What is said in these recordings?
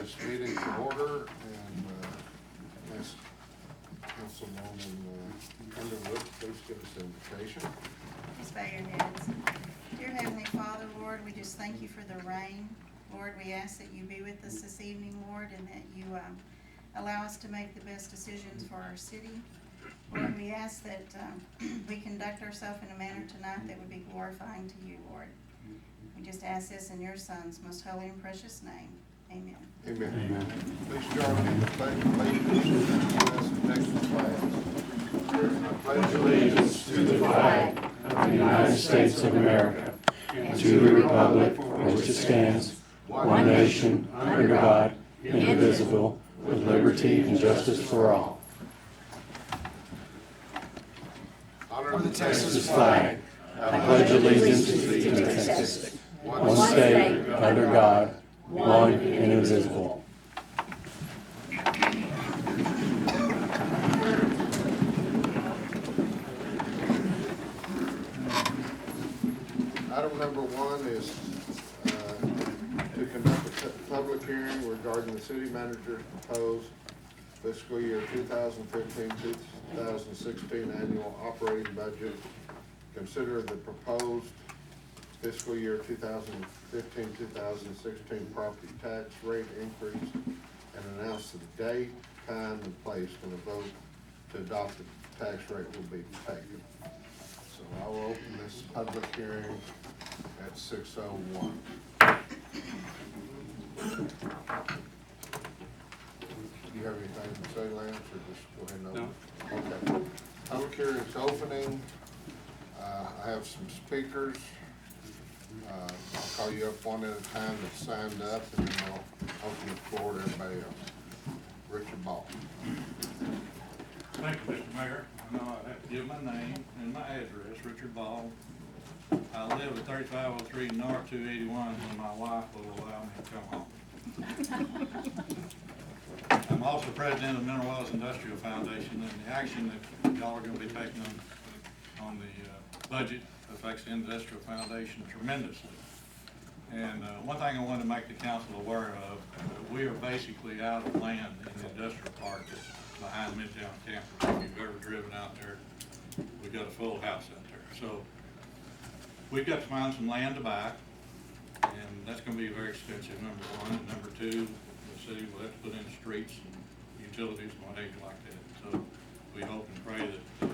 this meeting to order and ask Councilwoman Underwood, please give us an invitation. Please bow your heads. Dear Heavenly Father, Lord, we just thank you for the rain. Lord, we ask that you be with us this evening, Lord, and that you allow us to make the best decisions for our city. Lord, we ask that we conduct ourselves in a manner tonight that would be glorifying to you, Lord. We just ask this in your Son's most holy and precious name. Amen. Amen. Amen. Please join me in the pledge of allegiance to the U.S. and Texas flags. I pledge allegiance to the flag of the United States of America and to the republic for which it stands, one nation, under God, indivisible, with liberty and justice for all. Honor the Texas flag. I pledge allegiance to Texas, one state, under God, one and indivisible. Item number one is to conduct a public hearing regarding the city manager's proposed fiscal year 2015-2016 annual operating budget. Consider the proposed fiscal year 2015-2016 property tax rate increase and announce the date, time, and place when a vote to adopt the tax rate will be taken. So I will open this public hearing at 6:01. Do you have anything to say, Lance, or just go ahead and open? No. Okay. Public hearing is opening. I have some speakers. I'll call you up one at a time that signed up, and then I'll open the floor to everybody else. Richard Ball. Thank you, Mr. Mayor. I know I have to give my name and my address, Richard Ball. I live at 3503 North 281 when my wife will allow me to come home. I'm also president of Mineral Wells Industrial Foundation, and the action that y'all are going to be taking on the budget affects the Industrial Foundation tremendously. And one thing I wanted to make the council aware of, we are basically out of land in the industrial park that's behind Midtown campus. If you've ever driven out there, we've got a full house out there. So we've got to find some land to buy, and that's going to be very expensive, number one. And number two, the city will have to put in streets and utilities and what have you like that. So we hope and pray that you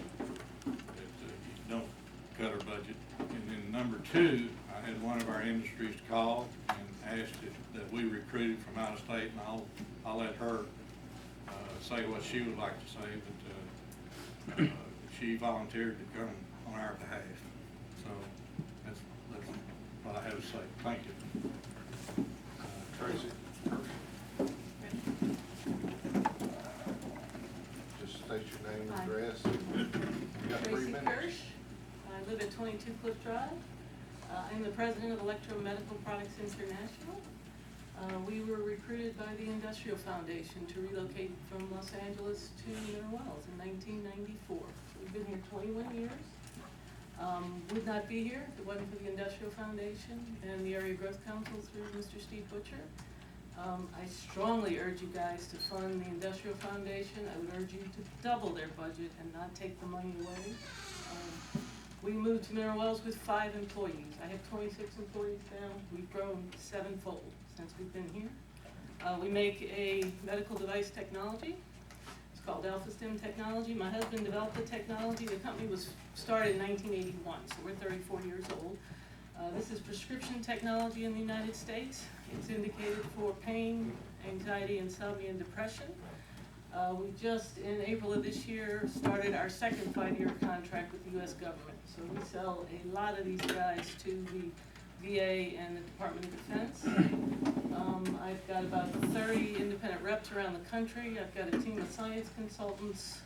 don't cut our budget. And then number two, I had one of our industries call and asked that we recruited from out of state, and I'll let her say what she would like to say, but she volunteered to come on our behalf. So that's what I have to say. Thank you. Tracy. Just state your name and address. You got 3 Tracy minutes. Kirsch. I live at 22 Cliff Drive. I'm the president of Electromedical Products International. We were recruited by the Industrial Foundation to relocate from Los Angeles to Mineral Wells in 1994. We've been here 21 years. Would not be here if it wasn't for the Industrial Foundation and the Area Growth Council through Mr. Steve Butcher. I strongly urge you guys to fund the Industrial Foundation. I would urge you to double their budget and not take the money away. We moved to Mineral Wells with 5 employees. I have 26 employees now. We've grown 7-fold since we've been here. We make a medical device technology. It's called AlphaStim Technology. My husband developed the technology. The company was started in 1981, so we're 34 years old. This is prescription technology in the United States. It's indicated for pain, anxiety, insomnia, and depression. We just, in April of this year, started our second 5-year contract with the U.S. government. So we sell a lot of these guys to the VA and the Department of Defense. I've got about 30 independent reps around the country. I've got a team of science consultants.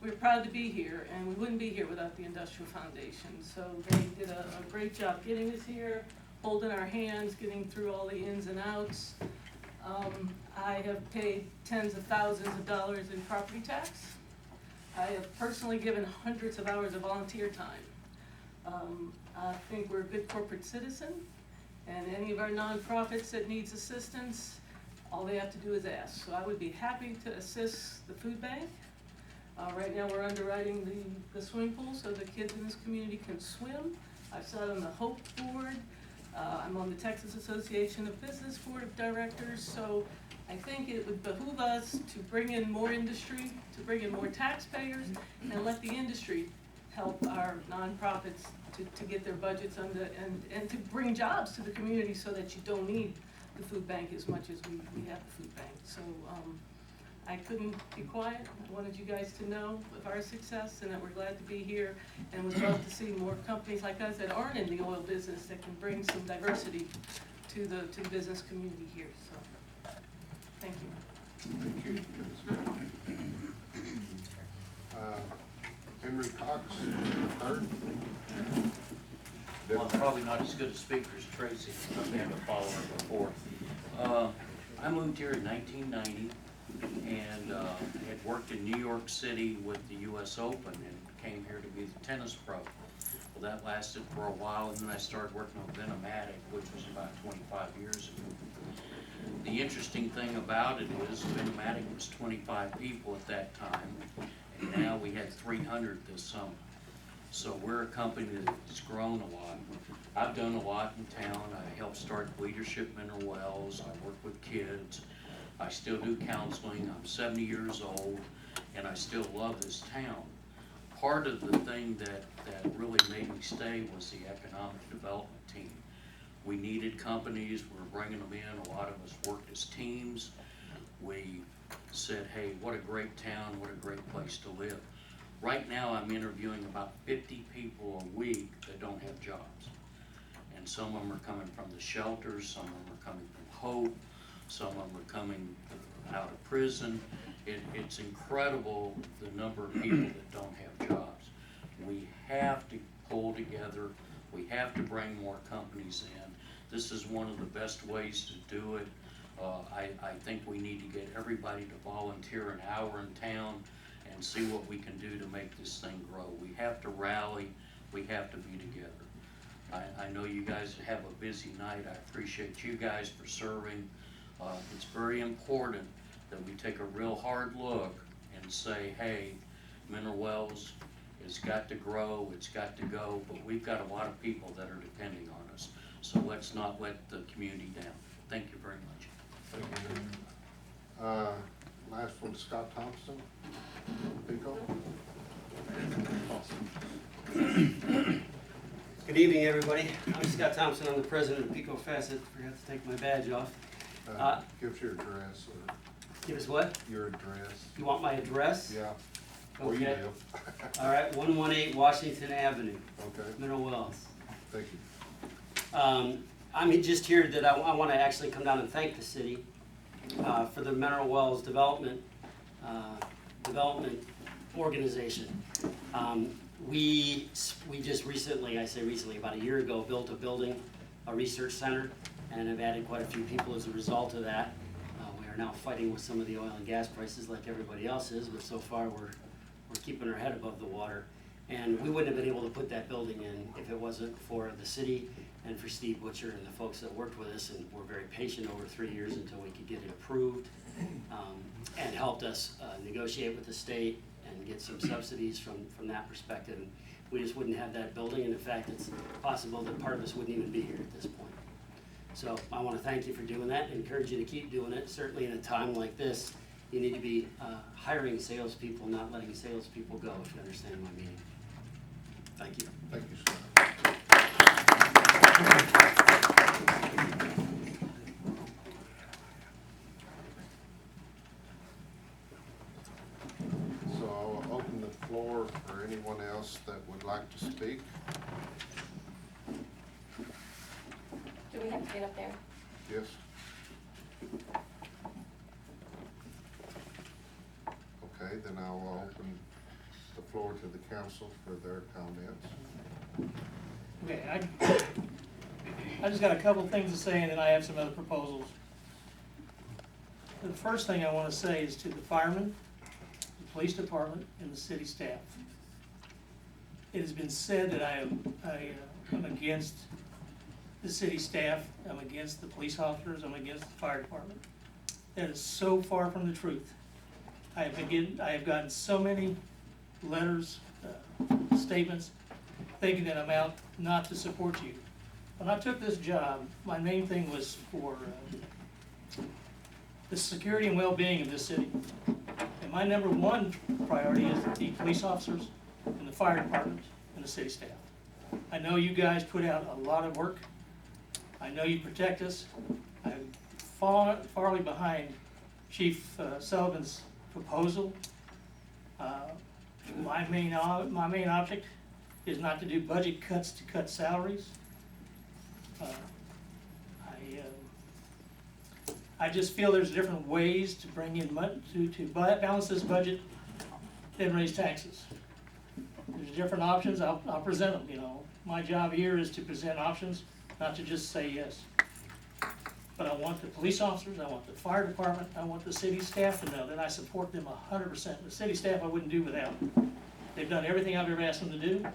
We're proud to be here, and we wouldn't be here without the Industrial Foundation. So they did a great job getting us here, holding our hands, getting through all the ins and outs. I have paid tens of thousands of dollars in property tax. I have personally given hundreds of hours of volunteer time. I think we're a good corporate citizen, and any of our nonprofits that needs assistance, All they have to do is ask. So I would be happy to assist the food bank. Right now, we're underwriting the swimming pool so the kids in this community can swim. I've sat on the Hope Board. I'm on the Texas Association of Business Board of Directors. So I think it would behoove us to bring in more industry, to bring in more taxpayers, and let the industry help our nonprofits to get their budgets under, and to bring jobs to the community so that you don't need the food bank as much as we have the food bank. So I couldn't be quiet. I wanted you guys to know of our success and that we're glad to be here, and would love to see more companies like us that aren't in the oil business that can bring some diversity to the business community here. So thank you. Thank you. Henry Cox, third. Well, I'm probably not as good a speaker as Tracy, I've been a follower before. I moved here in 1990 and had worked in New York City with the US Open and came here to be the tennis pro. Well, that lasted for a while, and then I started working with Venomatic, which was about 25 years ago. The interesting thing about it is Venomatic was 25 people at that time, and now we had 300 this summer. So we're a company that's grown a lot. I've done a lot in town. I helped start Leadership Mineral Wells. I work with kids. I still do counseling. I'm 70 years old, and I still love this town. Part of the thing that really made me stay was the economic development team. We needed companies. We were bringing them in. A lot of us worked as teams. We said, hey, what a great town, what a great place to live. Right now, I'm interviewing about 50 people a week that don't have jobs. And some of them are coming from the shelters, some of them are coming from Hope, some of them are coming out of prison. It's incredible the number of people that don't have jobs. We have to pull together. We have to bring more companies in. This is one of the best ways to do it. I think we need to get everybody to volunteer an hour in town and see what we can do to make this thing grow. We have to rally. We have to be together. I know you guys have a busy night. I appreciate you guys for serving. It's very important that we take a real hard look and say, hey, Mineral Wells has got to grow, it's got to go, but we've got a lot of people that are depending on us. So let's not let the community down. Thank you very much. Thank you. Last one, Scott Thompson, Pico. Good evening, everybody. I'm Scott Thompson. I'm the president of Pico Facet. Forgot to take my badge off. Give us your address, or Give us what? your address. You want my address? Yeah, where you Okay. live. All right, 118 Washington Avenue, Okay, Mineral Wells. thank you. I'm just here that I want to actually come down and thank the city for the Mineral Wells development organization. We just recently, I say recently, about a year ago, built a building, a research center, and have added quite a few people as a result of that. We are now fighting with some of the oil and gas prices like everybody else is, but so far we're keeping our head above the water. And we wouldn't have been able to put that building in if it wasn't for the city and for Steve Butcher and the folks that worked with us and were very patient over 3 years until we could get it approved, and helped us negotiate with the state and get some subsidies from that perspective. And we just wouldn't have that building, and in fact, it's possible that part of us wouldn't even be here at this point. So I want to thank you for doing that and encourage you to keep doing it. Certainly in a time like this, you need to be hiring salespeople, not letting salespeople go, if you understand my meaning. Thank you. Thank you, Scott. So I'll open the floor for anyone else that would like to speak. Do we have to get up there? Yes? Okay, then I will open the floor to the council for their comments. Okay, I just got a couple of things to say, and then I have some other proposals. The first thing I want to say is to the firemen, the police department, and the city staff. It has been said that I'm against the city staff, I'm against the police officers, I'm against the fire department. That is so far from the truth. I have gotten so many letters, statements, thinking that I'm out not to support you. When I took this job, my main thing was for the security and well-being of this city. And my number one priority is the police officers and the fire department and the city staff. I know you guys put out a lot of work. I know you protect us. I'm farly behind Chief Sullivan's proposal. My main object is not to do budget cuts to cut salaries. I just feel there's different ways to bring in money, to balance this budget than raise taxes. There's different options, I'll present them, you know. My job here is to present options, not to just say yes. But I want the police officers, I want the fire department, I want the city staff to know that I support them 100%. The city staff I wouldn't do without. They've done everything I've ever asked them to do.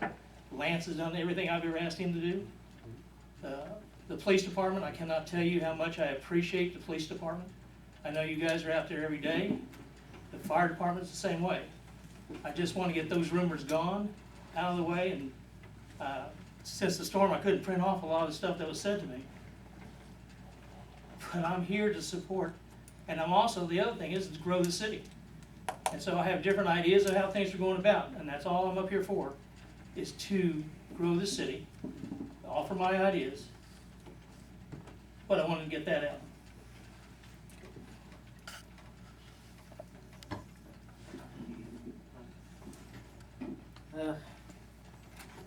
Lance has done everything I've ever asked him to do. The police department, I cannot tell you how much I appreciate the police department. I know you guys are out there every day. The fire department's the same way. I just want to get those rumors gone, out of the way, and since the storm, I couldn't print off a lot of the stuff that was said to me. But I'm here to support, and I'm also, the other thing is to grow the city. And so I have different ideas of how things are going about, and that's all I'm up here for, is to grow the city, offer my ideas, but I wanted to get that out.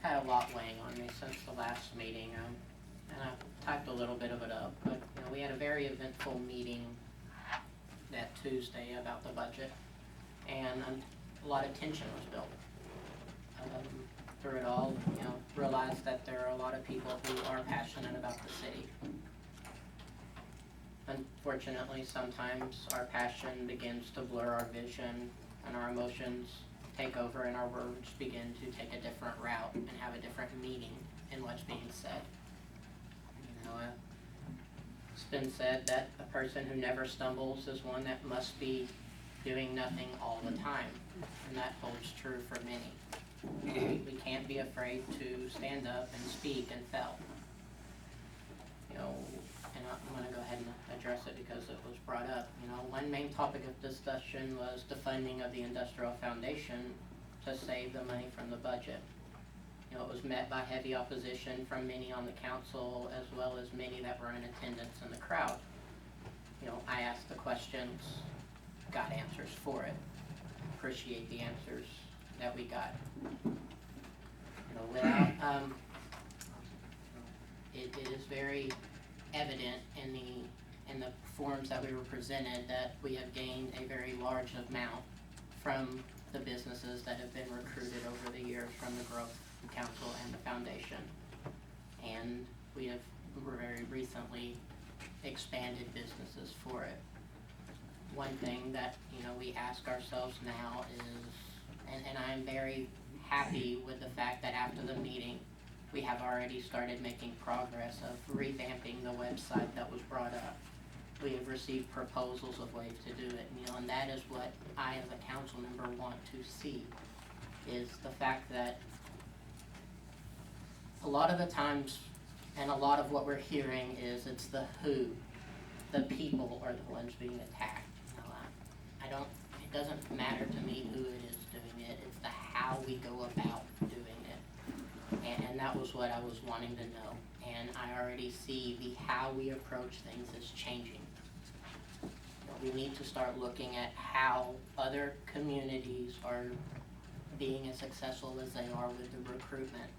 Had a lot weighing on me since the last meeting, and I typed a little bit of it up, but you know, we had a very eventful meeting that Tuesday about the budget, and a lot of tension was built. Through it all, you know, realized that there are a lot of people who are passionate about the city. Unfortunately, sometimes our passion begins to blur our vision, and our emotions take over, and our words begin to take a different route and have a different meaning in what's being said. You know, it's been said that a person who never stumbles is one that must be doing nothing all the time, and that holds true for many. We can't be afraid to stand up and speak and fail. You know, and I'm going to go ahead and address it because it was brought up. You know, one main topic of discussion was the funding of the Industrial Foundation to save the money from the budget. You know, it was met by heavy opposition from many on the council as well as many that were in attendance in the crowd. You know, I asked the questions, got answers for it. Appreciate the answers that we got. You know, without, it is very evident in the forms that we were presented that we have gained a very large amount from the businesses that have been recruited over the years from the Growth Council and the Foundation. And we have very recently expanded businesses for it. One thing that, you know, we ask ourselves now is, and I'm very happy with the fact that after the meeting, we have already started making progress of revamping the website that was brought up. We have received proposals of ways to do it, you know, and that is what I as a council member want to see, is the fact that a lot of the times, and a lot of what we're hearing is it's the who, the people are the ones being attacked. You know, it doesn't matter to me who it is doing it, it's the how we go about doing it. And that was what I was wanting to know. And I already see the how we approach things is changing. You know, we need to start looking at how other communities are being as successful as they are with the recruitment,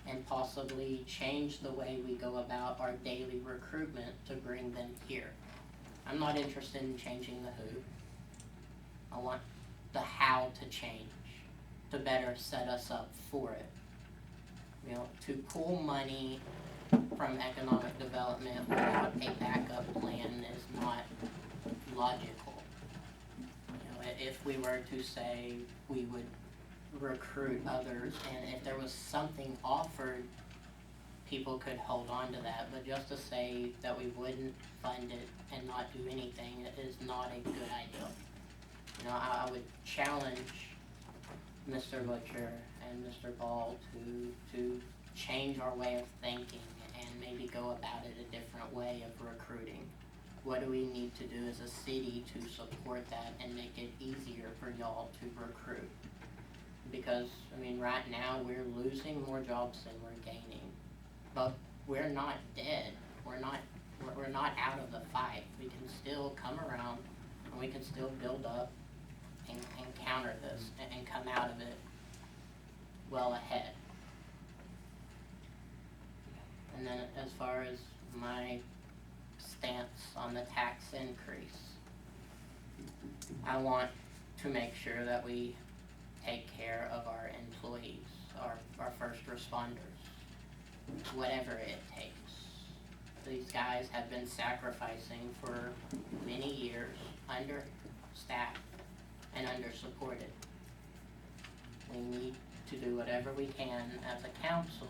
and possibly change the way we go about our daily recruitment to bring them here. I'm not interested in changing the who. I want the how to change, to better set us up for it. You know, to pull money from economic development without a backup plan is not logical. You know, if we were to say we would recruit others, and if there was something offered people could hold on to that, but just to say that we wouldn't fund it and not do anything is not a good idea. You know, I would challenge Mr. Butcher and Mr. Ball to change our way of thinking and maybe go about it a different way of recruiting. What do we need to do as a city to support that and make it easier for y'all to recruit? Because, I mean, right now, we're losing more jobs than we're gaining. But we're not dead. We're not out of the fight. We can still come around and we can still build up and counter this and come out of it well ahead. And then as far as my stance on the tax increase, I want to make sure that we take care of our employees, our first responders, whatever it takes. These guys have been sacrificing for many years, understaffed and under-supported. We need to do whatever we can as a council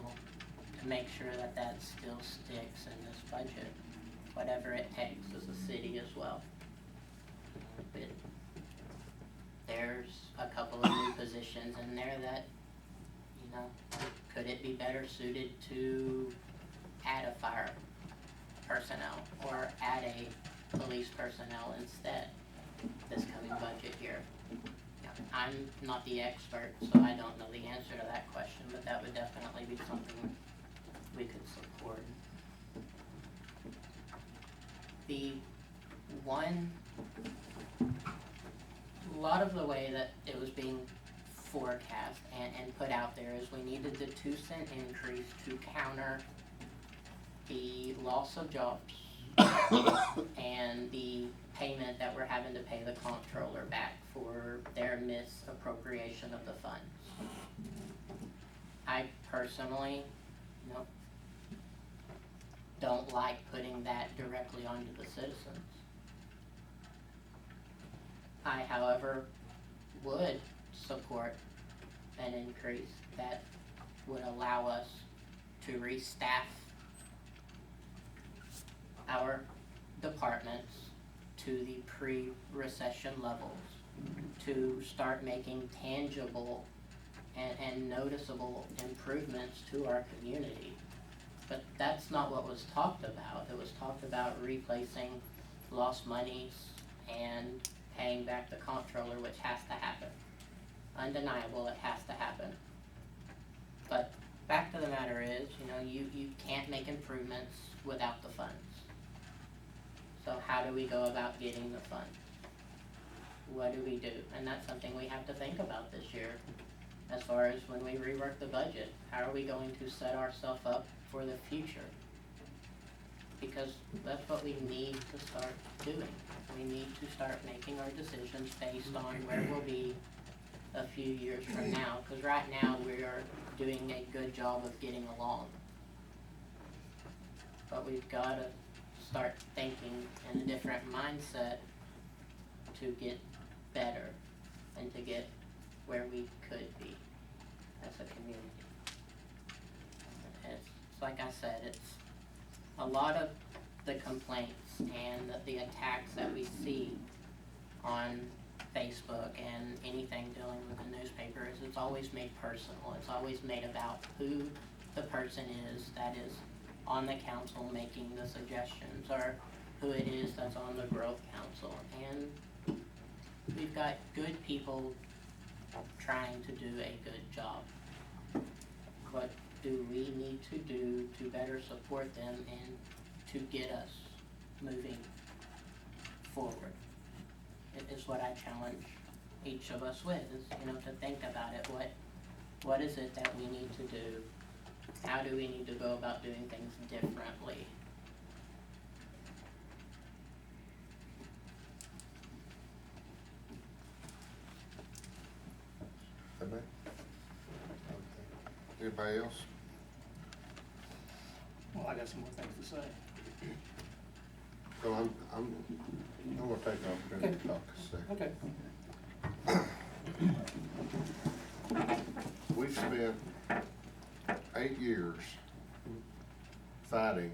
to make sure that that still sticks in this budget, whatever it takes as a city as well. But there's a couple of new positions in there that, you know, could it be better suited to add a fire personnel or add a police personnel instead this coming budget year? I'm not the expert, so I don't know the answer to that question, but that would definitely be something we could support. The one, a lot of the way that it was being forecast and put out there is we needed the 2-cent increase to counter the loss of jobs and the payment that we're having to pay the comptroller back for their misappropriation of the funds. I personally, don't like putting that directly onto the citizens. I, however, would support an increase that would allow us to restaff our departments to the pre-recession levels, to start making tangible and noticeable improvements to our community. But that's not what was talked about. It was talked about replacing lost monies and paying back the comptroller, which has to happen. Undeniable, it has to happen. But fact of the matter is, you can't make improvements without the funds. So how do we go about getting the funds? What do we do? And that's something we have to think about this year. As far as when we rework the budget, how are we going to set ourselves up for the future? Because that's what we need to start doing. We need to start making our decisions based on where we'll be a few years from now. Because right now we are doing a good job of getting along. But we've got to start thinking in a different mindset to get better and to get where we could be as a community. It's like I said, it's a lot of the complaints and the attacks that we see on Facebook and anything dealing with the newspaper is it's always made personal. It's always made about who the person is that is on the council making the suggestions or who it is that's on the growth council. And we've got good people trying to do a good job. What do we need to do to better support them and to get us moving forward? It is what I challenge each of us with, is to think about it. What is it that we need to do? How do we need to go about doing things differently? Okay. Anybody else? Well, I got some more things to say. So I'm gonna take the opportunity to talk a second. Okay. We've spent 8 years fighting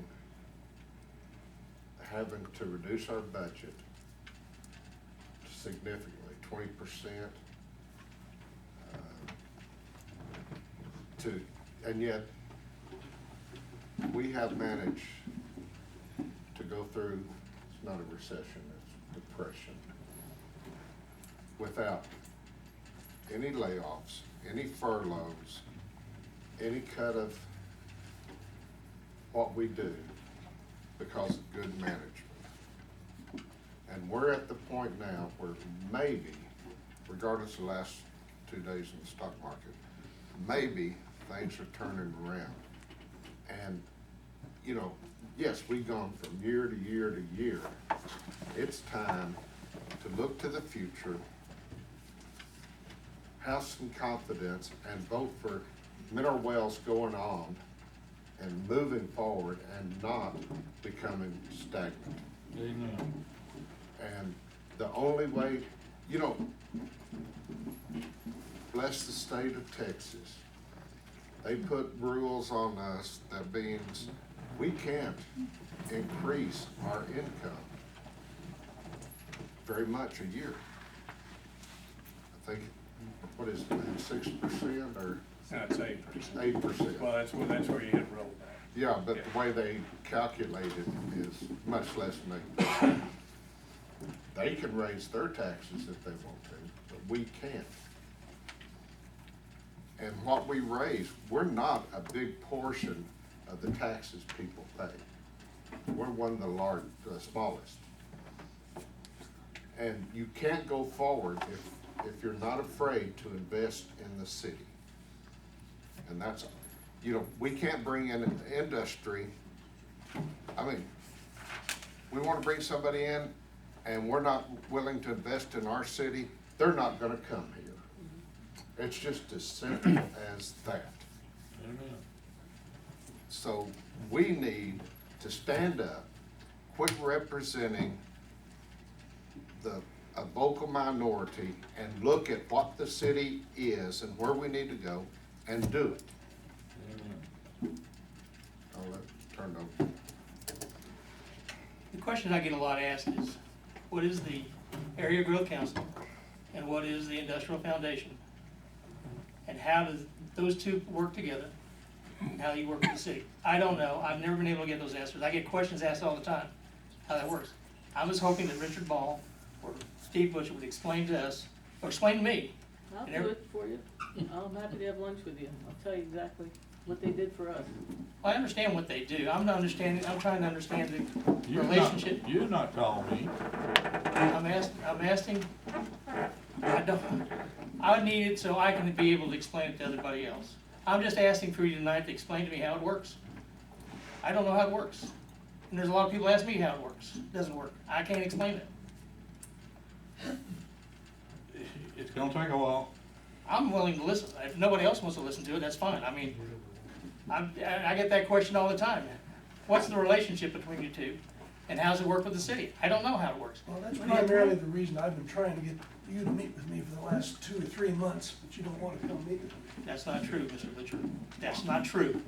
having to reduce our budget significantly, 20%. And yet, we have managed to go through, it's not a recession, it's depression, without any layoffs, any furloughs, any cut of what we do because of good management. And we're at the point now where maybe, regardless of the last 2 days in the stock market, maybe things are turning around. And, you know, yes, we've gone from year to year to year. It's time to look to the future, have some confidence, and vote for mineral wells going on and moving forward and not becoming stagnant. Amen. And the only way, you know, bless the state of Texas. They put rules on us that means we can't increase our income very much a year. I think, what is it, 6% or That's 8%. 8%? Well, that's where you hit rollback. Yeah, but the way they calculate it is much less than 8%. They can raise their taxes if they want to, but we can't. And what we raise, we're not a big portion of the taxes people pay. We're one of the smallest. And you can't go forward if you're not afraid to invest in the city. And that's, you know, we can't bring in an industry. I mean, we want to bring somebody in and we're not willing to invest in our city, they're not gonna come here. It's just as simple as that. Amen. So we need to stand up, quit representing a vocal minority and look at what the city is and where we need to go and do it. Amen. I'll let it turn over. The question I get a lot asked is, what is the Area Growth Council and what is the Industrial Foundation? And how does those two work together? And how do you work with the city? I don't know. I've never been able to get those answers. I get questions asked all the time, how that works. I was hoping that Richard Ball or Steve Butcher would explain to us, or explain to me. I'll And do every- it for you. I'm happy to have lunch with you. I'll tell you exactly what they did for us. I understand what they do. I'm trying to understand the You're not- relationship. You're not calling me. I'm asking, I need it so I can be able to explain it to everybody else. I'm just asking for you tonight to explain to me how it works. I don't know how it works. And there's a lot of people ask me how it works. It doesn't work. I can't explain it. It's gonna take a while. I'm willing to listen. If nobody else wants to listen to it, that's fine. I mean, I get that question all the time. What's the relationship between you two? And how's it work with the city? I don't know how it works. Well, that's primarily the reason I've been trying to get you to meet with me for the last 2 or 3 months, but you don't want to come meet with me. That's not true, Mr. Butcher. That's not true.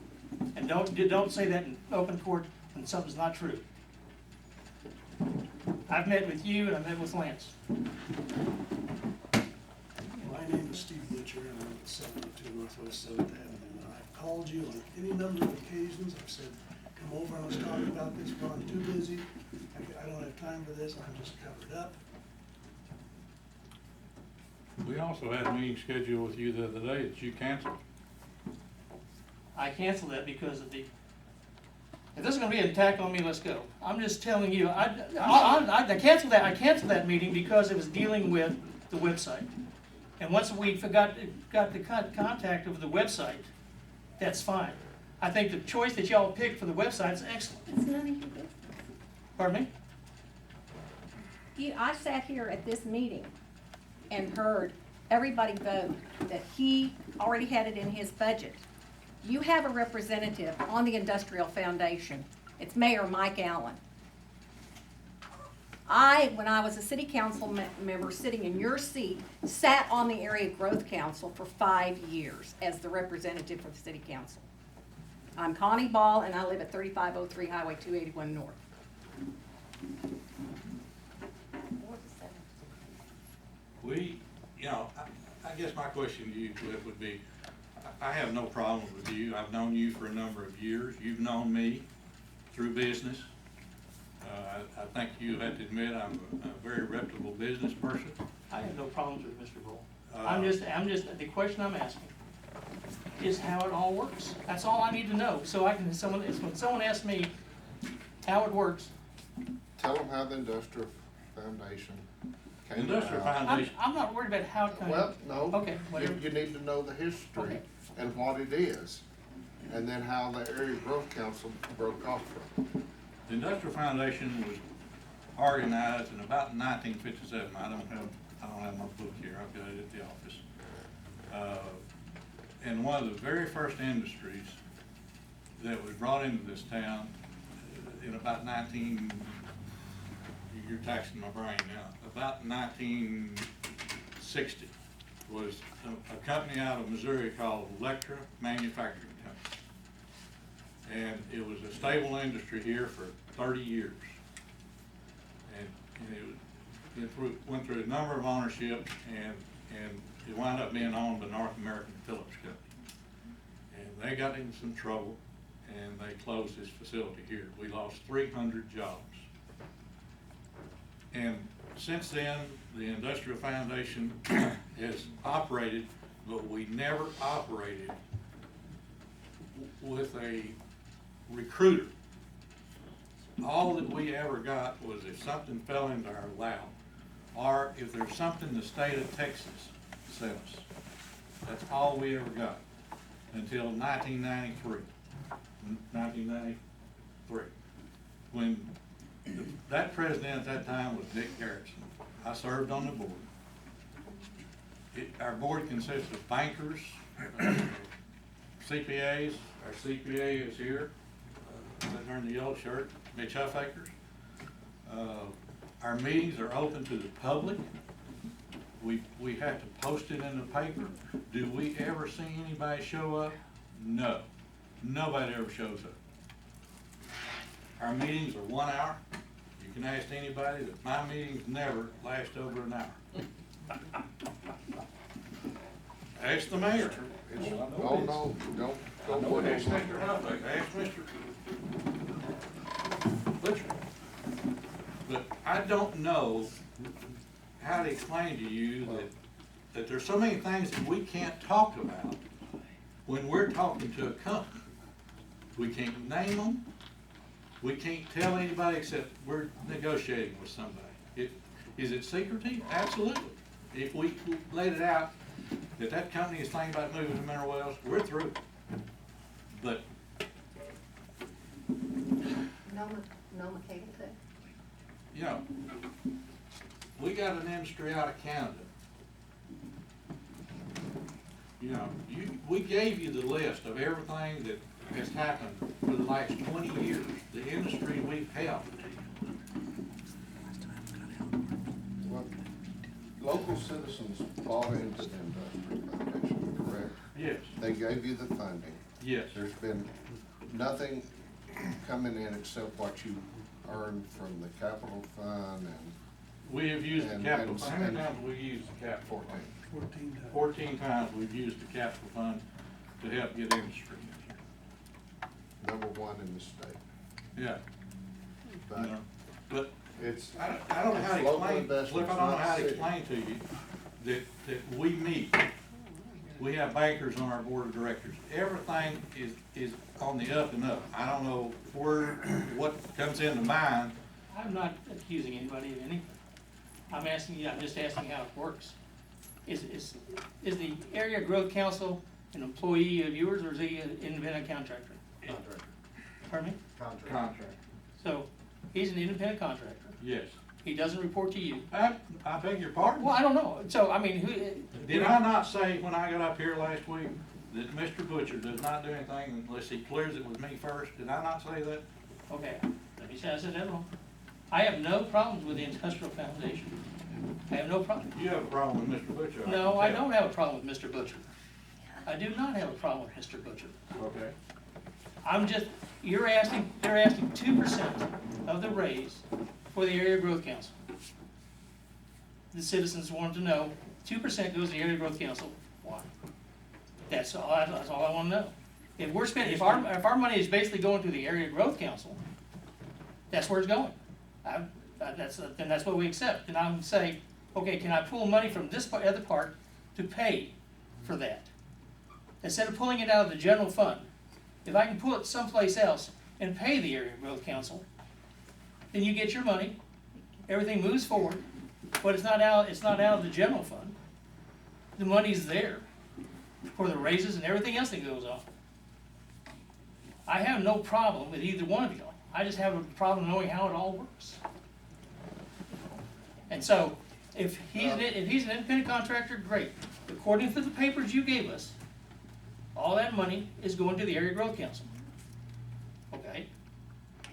And don't say that in open court when something's not true. I've met with you and I've met with Lance. My name is Steve Butcher, and I'm at 72 Northwest 7th Avenue. And I've called you on any number of occasions. I've said, come over, let's talk about this, but I'm too busy. I don't have time for this, I'm just covered up. We also had a meeting scheduled with you the other day that you canceled. I canceled that because of if this is gonna be an attack on me, let's go. I'm just telling you, I canceled that meeting because it was dealing with the website. And once we got the contact of the website, that's fine. I think the choice that y'all picked for the website is excellent. It's none of your business. Pardon me? I sat here at this meeting and heard everybody vote that he already had it in his budget. You have a representative on the Industrial Foundation. It's Mayor Mike Allen. When I was a city council member sitting in your seat, sat on the Area Growth Council for 5 years as the representative for the city council. I'm Connie Ball, and I live at 3503 Highway 281 North. We, I guess my question to you, Cliff, would be, I have no problem with you. I've known you for a number of years. You've known me through business. I think you have to admit I'm a very reputable business person. I have no problems with Mr. Bull. I'm just, the question I'm asking is how it all works. That's all I need to know, so I can, when someone asks me how it works, Tell them how the Industrial Foundation came Industrial about. Foundation. I'm not worried about how it comes. Well, no. Okay, whatever. You need to know the history Okay. and what it is, and then how the Area Growth Council broke off from it. The Industrial Foundation was organized in about 1957. I don't have my book here. I've got it at the office. And one of the very first industries that was brought into this town in about you're taxing my brain now, about 1960 was a company out of Missouri called Electra Manufacturing Company. And it was a stable industry here for 30 years. And it went through a number of ownership, and it wound up being owned by North American Phillips Company. And they got into some trouble, and they closed this facility here. We lost 300 jobs. And since then, the Industrial Foundation has operated, but we never operated with a recruiter. All that we ever got was if something fell into our lap, or if there's something the state of Texas sent us. That's all we ever got until 1993. 1993, when that president at that time was Dick Garrison. I served on the board. Our board consists of bankers, CPAs. Our CPA is here, sitting there in the yellow shirt, Mitch Huffacres. Our meetings are open to the public. We have to post it in the paper. Do we ever see anybody show up? No. Nobody ever shows up. Our meetings are 1 hour. You can ask anybody that my meetings never last over an hour. Ask the mayor. Oh, no, don't put it. Ask Mr. Hufford, ask Mr. Butcher. But I don't know how to explain to you that there's so many things that we can't talk about when we're talking to a company. We can't name them. We can't tell anybody except we're negotiating with somebody. Is it secretive? Absolutely. If we laid it out that company is thinking about moving to Mineral Wells, we're through. But Noma Cable Tech. you know, we got an industry out of Canada. You know, we gave you the list of everything that has happened for the last 20 years, the industry we've helped. Well, local citizens bought into the Industrial Foundation, correct? Yes, They gave you the funding. yes. There's been nothing coming in except what you earned from the capital fund and We have used the And- capital, and- how many times have we used the capital? 14. 14 times. 14 times we've used the capital fund to help get industry. #1 in the state. Yeah, you But know, but it's, I don't know how to It's local explain, investments, Cliff, I don't know not how to city. explain to you that we meet. We have bankers on our board of directors. Everything is on the up and up. I don't know what comes into mind. I'm not accusing anybody of anything. I'm just asking how it works. Is the Area Growth Council an employee of yours, or is he an independent contractor? Contractor. Pardon me? Contract. So, he's an independent contractor. Yes. He doesn't report to you. I beg your pardon? Well, I don't know. So, I mean, who? Did I not say when I got up here last week that Mr. Butcher does not do anything unless he clears it with me first? Did I not say that? Okay, let me say I said that wrong. I have no problems with the Industrial Foundation. I have no problem. You have a problem with Mr. Butcher. No, can I tell. don't have a problem with Mr. Butcher. I do not have a problem with Mr. Butcher. Okay. they're asking 2% of the raise for the area growth council. The citizens want to know, 2% goes to the area growth council, why? That's all I wanna know. If we're spending, if our money is basically going to the area growth council, that's where it's going. Then that's what we accept. And I'm saying, okay, can I pull money from this other part to pay for that? Instead of pulling it out of the general fund, if I can pull it someplace else and pay the area growth council, then you get your money, everything moves forward, but it's not out of the general fund. The money's there for the raises and everything else that goes on. I have no problem with either one of you. I just have a problem knowing how it all works. And so, if he's an independent contractor, great. According to the papers you gave us, all that money is going to the area growth council. Okay?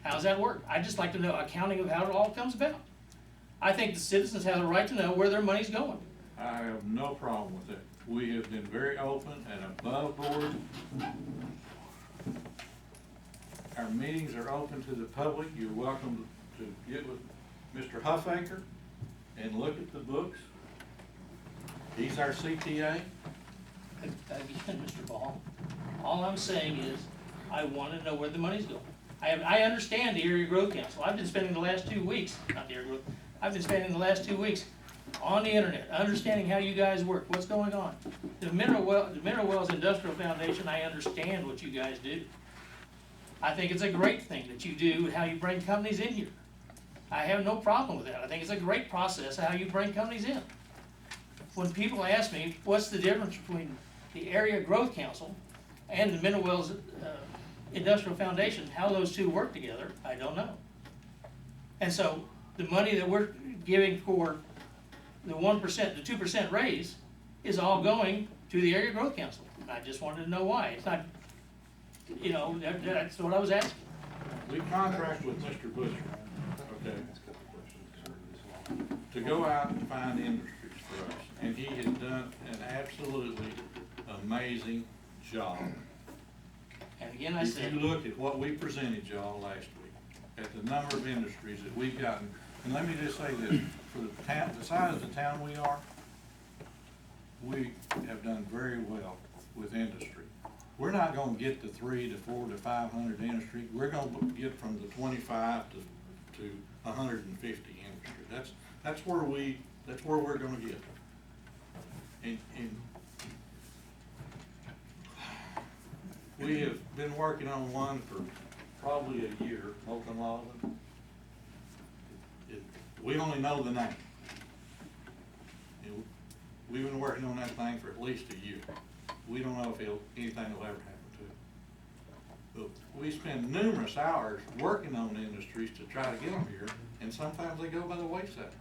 How does that work? I'd just like to know accounting of how it all comes about. I think the citizens have the right to know where their money's going. I have no problem with it. We have been very open and above board. Our meetings are open to the public. You're welcome to get with Mr. Huffaker and look at the books. He's our CTA. Again, Mr. Ball, all I'm saying is, I want to know where the money's going. I understand the area growth council. I've been spending the last 2 weeks, not the area growth, I've been spending the last 2 weeks on the internet, understanding how you guys work, what's going on. The Mineral Wells Industrial Foundation, I understand what you guys do. I think it's a great thing that you do, how you bring companies in here. I have no problem with that. I think it's a great process how you bring companies in. When people ask me, what's the difference between the Area Growth Council and the Mineral Wells Industrial Foundation, how those two work together, I don't know. And so, the money that we're giving for the 1%, the 2% raise is all going to the Area Growth Council. I just wanted to know why. It's not, that's what I was asking. We contract with Mr. Butcher, okay, to go out and find industries for us. And he has done an absolutely amazing job. And again, I If said, you look at what we presented y'all last week, at the number of industries that we've gotten, and let me just say this, for the size of the town we are, we have done very well with industry. We're not gonna get the 300 to 400 to 500 industry. We're gonna get from the 25 to 150 industry. That's where we're gonna get. And we have been working on one for probably a year, Molten Lava. We only know the name. We've been working on that thing for at least a year. We don't know if anything will ever happen to it. But we spend numerous hours working on industries to try to get them here, and sometimes they go by the wayside.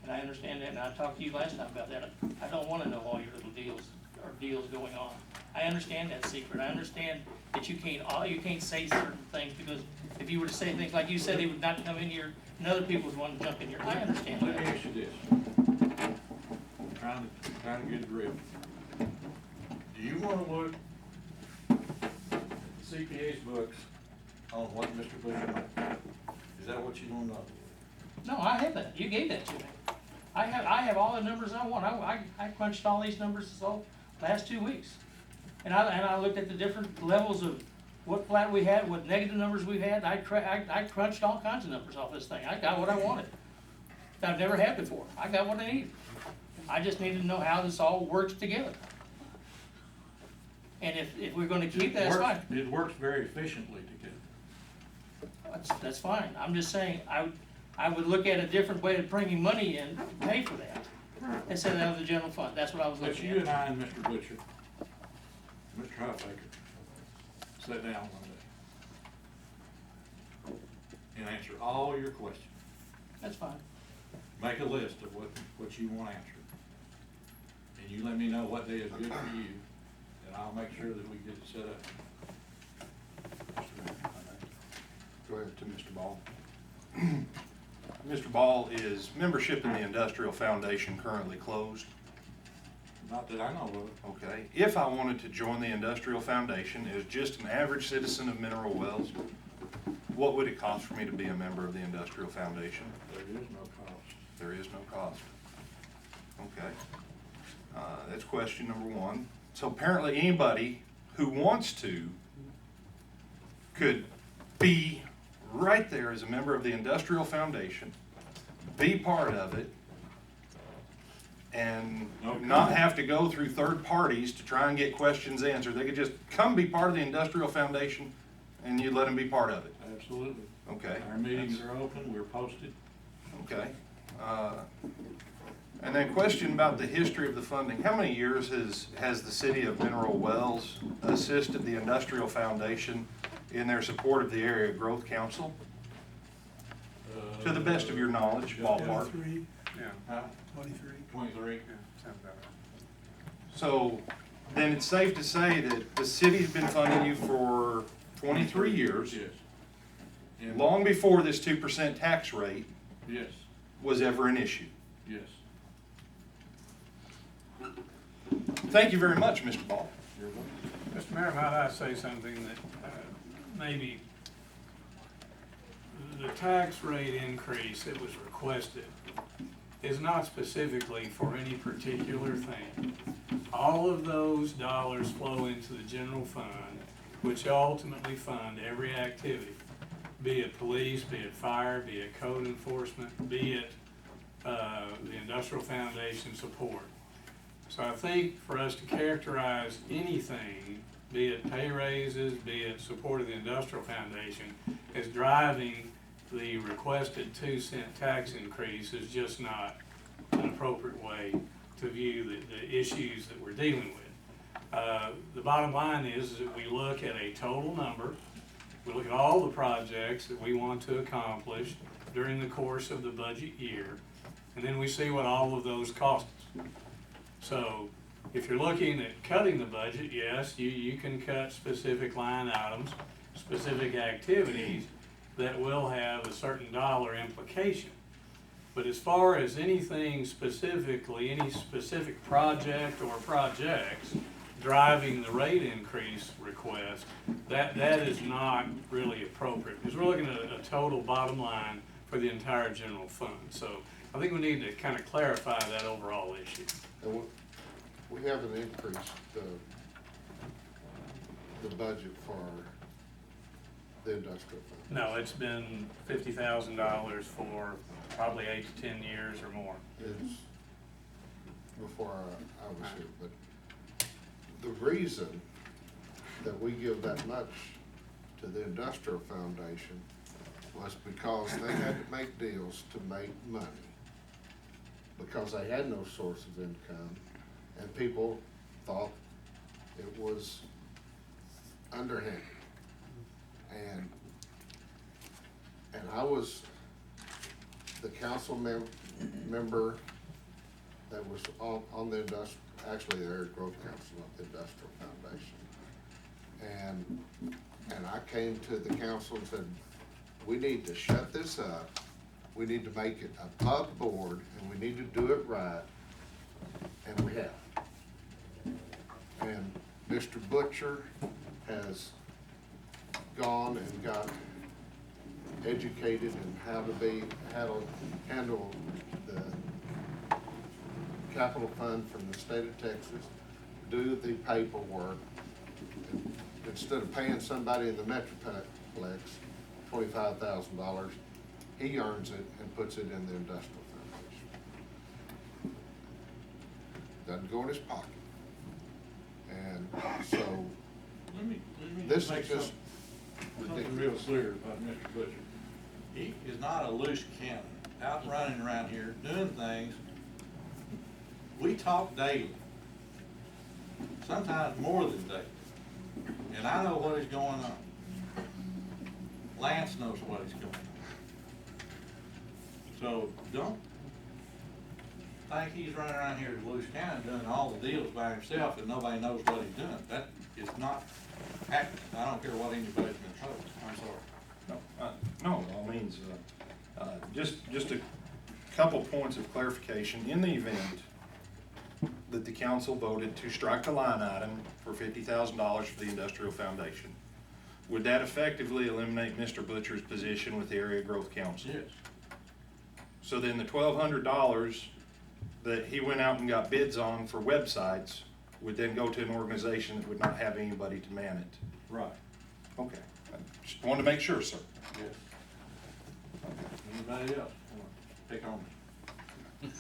and I understand that, and I talked to you last time about that. I don't wanna know all your little deals, or deals going on. I understand that secret. I understand that you can't say certain things, because if you were to say things like you said, they would not come in here, and other people would want to jump in here. I understand Let me that. ask you this. Trying to get a grip. Do you wanna look at the CPA's books on what Mr. Butcher made? Is that what you wanna know? No, I have that. You gave that to me. I have all the numbers I want. I crunched all these numbers the last 2 weeks. And I looked at the different levels of what flat we had, what negative numbers we had. I crunched all kinds of numbers off this thing. I got what I wanted. That I've never had before. I got what I needed. I just needed to know how this all works together. And if we're gonna keep that, that's fine. It works very efficiently together. That's fine. I'm just saying, I would look at a different way of bringing money in to pay for that, instead of out of the general fund. That's what I was But looking you and at. I and Mr. Butcher, Mr. Huffaker, sat down one day and answer all your questions. That's fine. Make a list of what you want answered. And you let me know what day is good for you, and I'll make sure that we get it set up. Go ahead to Mr. Ball. Mr. Ball, is membership in the Industrial Foundation currently closed? Not that I know of. Okay, if I wanted to join the Industrial Foundation as just an average citizen of Mineral Wells, what would it cost for me to be a member of the Industrial Foundation? There is no cost. There is no cost. Okay. That's question number one. So apparently anybody who wants to could be right there as a member of the Industrial Foundation, be part of it, and not have to go through third parties to try and get questions answered. They could just come be part of the Industrial Foundation and you'd let them be part of it. Absolutely. Okay. Our meetings are open, we're posted. Okay. And then question about the history of the funding. How many years has the city of Mineral Wells assisted the Industrial Foundation in their support of the Area Growth Council? To the best of your knowledge, ballpark. 23, Huh? 23. 23. So then it's safe to say that the city's been funding you for 23 years, Yes. And long before this 2% tax rate yes, was ever an issue. yes. Thank you very much, Mr. Ball. You're welcome. Mr. Mayor, might I say something that maybe the tax rate increase that was requested is not specifically for any particular thing. All of those dollars flow into the general fund, which ultimately fund every activity, be it police, be it fire, be it code enforcement, be it the Industrial Foundation support. So I think for us to characterize anything, be it pay raises, be it support of the Industrial Foundation, as driving the requested 2-cent tax increase is just not an appropriate way to view the issues that we're dealing with. The bottom line is that we look at a total number, we look at all the projects that we want to accomplish during the course of the budget year, and then we see what all of those cost us. So if you're looking at cutting the budget, yes, you can cut specific line items, specific activities that will have a certain dollar implication. But as far as anything specifically, any specific project or projects driving the rate increase request, that is not really appropriate, because we're looking at a total bottom line for the entire general fund. So I think we need to kind of clarify that overall issue. And we haven't increased the budget for the industrial fund. No, it's been $50,000 for probably 8 to 10 years or more. It's before I was here, but the reason that we give that much to the Industrial Foundation was because they had to make deals to make money, because they had no source of income, and people thought it was underhanded. And I was the council member that was on the actually the Area Growth Council of the Industrial Foundation. And I came to the council and said, we need to shut this up, we need to make it above board, and we need to do it right, and we have. And Mr. Butcher has gone and got educated in how to handle the capital fund from the state of Texas, do the paperwork. Instead of paying somebody in the Metroplex $25,000, he earns it and puts it in the Industrial Foundation. Doesn't go in his pocket. And so, Let me this make is just something real clear about Mr. Butcher. He is not a loose cannon, out running around here, doing things. We talk daily, sometimes more than daily, and I know what is going on. Lance knows what is going on. So don't think he's running around here as a loose cannon doing all the deals by himself and nobody knows what he's doing. That is not happening. I don't care what anybody's been told. I'm sorry. No, by all means, just a couple points of clarification. In the event that the council voted to strike the line item for $50,000 for the industrial foundation, would that effectively eliminate Mr. Butcher's position with the Area Growth Council? Yes. So then the $1,200 that he went out and got bids on for websites would then go to an organization that would not have anybody to man it? Right. Okay, I just wanted to make sure, sir. Yes. Anybody else want to pick on me?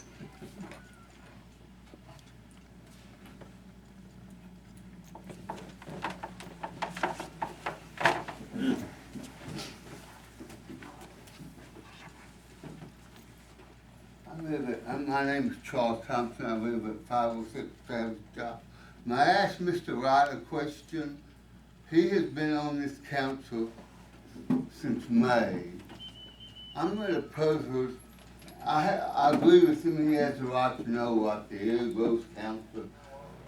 My name is Charles Thompson. I live at 506 Travis Drive. May I ask Mr. Wright a question? He has been on this council since May. I'm at a puzzle. I agree with him. He has the right to know what the Area Growth Council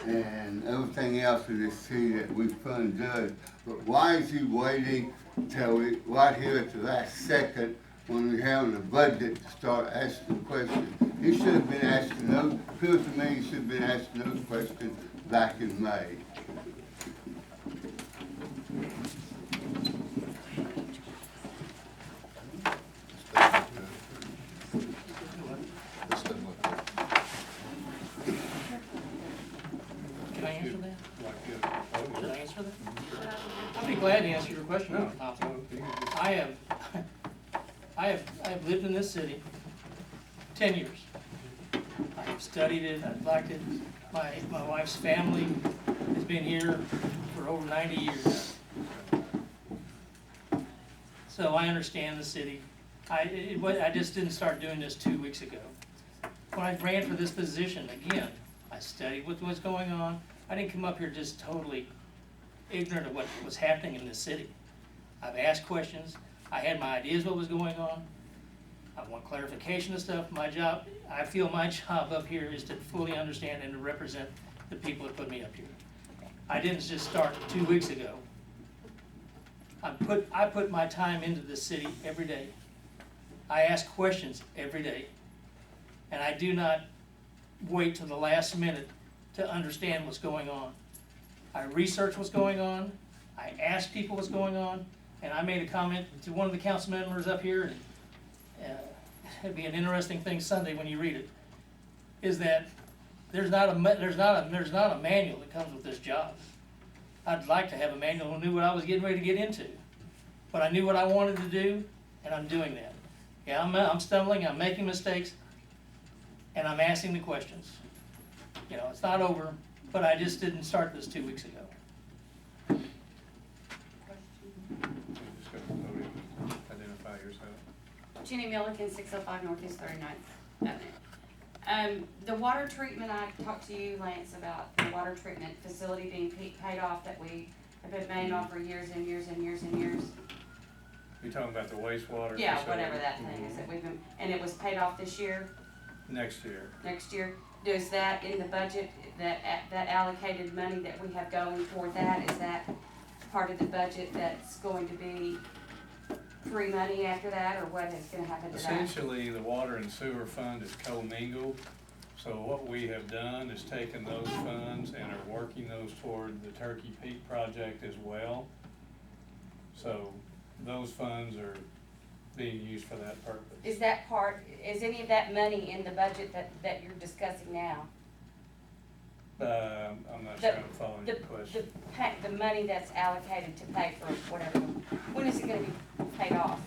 and everything else in this city that we fund does. But why is he waiting till right here at the last second when we're having a budget to start asking questions? He should have been asking those, appears to me he should have been asking those questions back in May. This doesn't look good. Can I answer that? Should I answer that? I'd be glad to answer your question, Mr. Thompson. I have lived in this city 10 years. I've studied it, I've liked it. My wife's family has been here for over 90 years now. So I understand the city. I just didn't start doing this 2 weeks ago. When I ran for this position, again, I studied what was going on. I didn't come up here just totally ignorant of what was happening in this city. I've asked questions. I had my ideas what was going on. I want clarification of stuff. My job, I feel my job up here is to fully understand and to represent the people that put me up here. I didn't just start 2 weeks ago. I put my time into this city every day. I ask questions every day. And I do not wait till the last minute to understand what's going on. I research what's going on. I ask people what's going on. And I made a comment to one of the council members up here, and it'd be an interesting thing Sunday when you read it, is that there's not a manual that comes with this job. I'd like to have a manual who knew what I was getting ready to get into, but I knew what I wanted to do, and I'm doing that. Yeah, I'm stumbling, I'm making mistakes, and I'm asking the questions. You know, it's not over, but I just didn't start this 2 weeks ago. Just go to the podium, identify yourself. Jenny Milliken, 605 Northeast 39th Avenue. The water treatment, I talked to you, Lance, about the water treatment facility being paid off that we have been paying off for years and years and years and years. You're talking about the wastewater? Yeah, facility? whatever that thing is that we've been, and it was paid off this year, Next year. next year. Is that in the budget, that allocated money that we have going toward that, is that part of the budget that's going to be free money after that, or what is gonna happen to that? Essentially, the water and sewer fund is commingled. So what we have done is taken those funds and are working those toward the Turkey Peak project as well. So those funds are being used for that purpose. Is any of that money in the budget that you're discussing now? I'm not sure I'm following your question. The money that's allocated to pay for whatever, when is it gonna be paid off?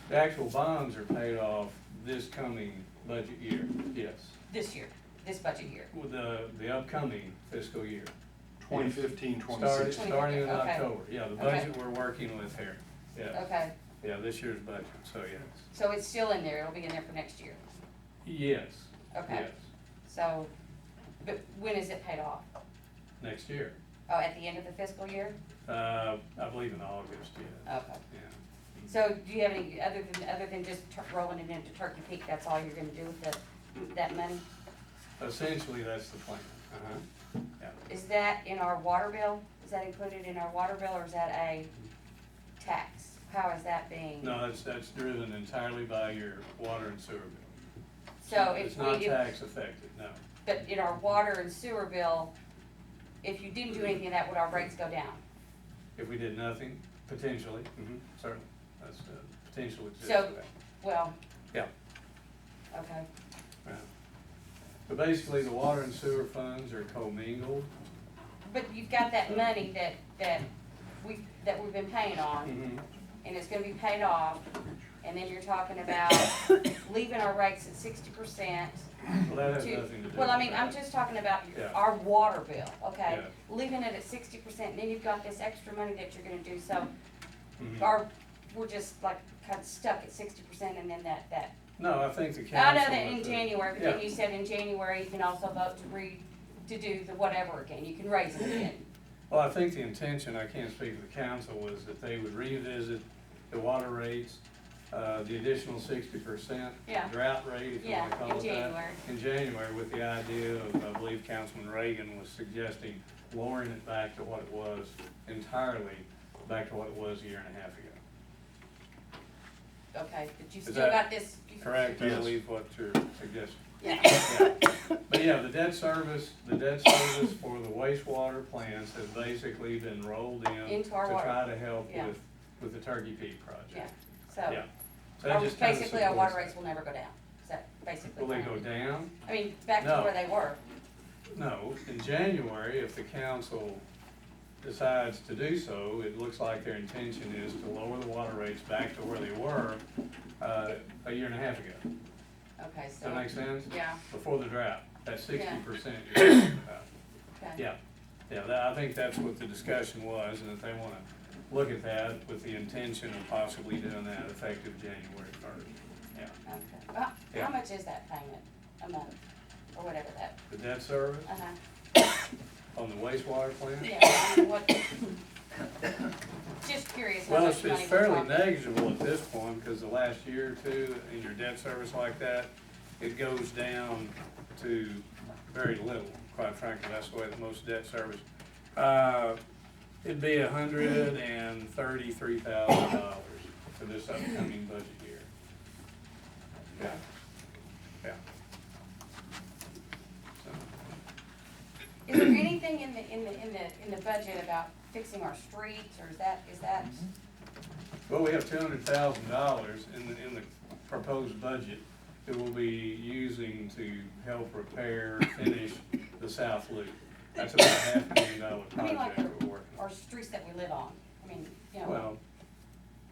The actual bonds are paid off this coming budget year, yes. This year, this budget year? With the upcoming fiscal year. 2015, 2016. Starting in Okay. October, yeah, the budget we're working with here, yeah. Okay, Yeah, this year's budget, so yes. so it's still in there, it'll be in there for next year? Yes. Okay. Yes, So, but when is it paid off? next year. Oh, at the end of the fiscal year? I believe in August, yeah. Okay. Yeah. So do you have any, other than just rolling it into Turkey Peak, that's all you're gonna do with that money? Essentially, that's the plan, yeah. Is that in our water bill? Is that included in our water bill, or is that a tax? How is that being? No, that's driven entirely by your water and sewer bill. So if It's not we, tax affected, no. but in our water and sewer bill, if you didn't do anything of that, would our rates go down? If we did nothing, potentially, certainly, that's potential exists So- for that. Well, Yeah. okay, Yeah. But basically, the water and sewer funds are commingled. but you've got that money that we've been paying on, and it's gonna be paid off, and then you're talking about leaving our rates at 60%. Well, that has nothing to do Well, I with mean, that. I'm just talking about Yeah. our water bill, okay? Yeah. Leaving it at 60%, and then you've got this extra money that you're gonna do, so Mhm. we're just like kind of stuck at 60%, and then that. No, I think the council. I know that in with the- January, but then Yeah. you said in January, you can also vote to do the whatever again, you can raise it again. Well, I think the intention, I can't speak for the council, was that they would revisit the water rates, the additional 60% Yeah. drought rate, if you Yeah, wanna call in it that. January. In January, with the idea of, I believe Councilman Reagan was suggesting lowering it back to what it was entirely, back to what it was a year and a half ago. Okay, but you Is still that got this. Correct, I Yes. believe what you're suggesting. Yeah, Yeah. But yeah, the debt service for the wastewater plants has basically been rolled in to Into our water. try to help Yeah. with the Turkey Peak yeah, project. so, Yeah. So that just kinda basically our water supports rates will never go down, is that basically? that. Will they what go down? I mean, back to No. where they were, No, in January, if the council decides to do so, it looks like their intention is to lower the water rates back to where they were, a year and a half ago. okay, Does so. that make sense? Yeah, Before the drought, that 60% you're talking about. okay. Yeah, I think that's what the discussion was, and that they wanna look at that with the intention of possibly doing that effective January 1st. Yeah. Okay. Yeah. How much is that payment a month, or whatever that, The debt service uh-huh, on the wastewater plant? yeah, I mean, what, just curious how Well, much it's money we're fairly talking. negligible at this point, because the last year or two, in your debt service like that, it goes down to very little, quite frankly, that's the way that most debt service. It'd be $133,000 for this upcoming budget year. Yeah, yeah. So, Is there anything in the budget about fixing our streets, or is that? Well, we have $200,000 in the proposed budget that we'll be using to help repair, finish the South Loop. That's about $500,000 I mean, like project we're working on. our streets that we live on, I mean, you know, Well,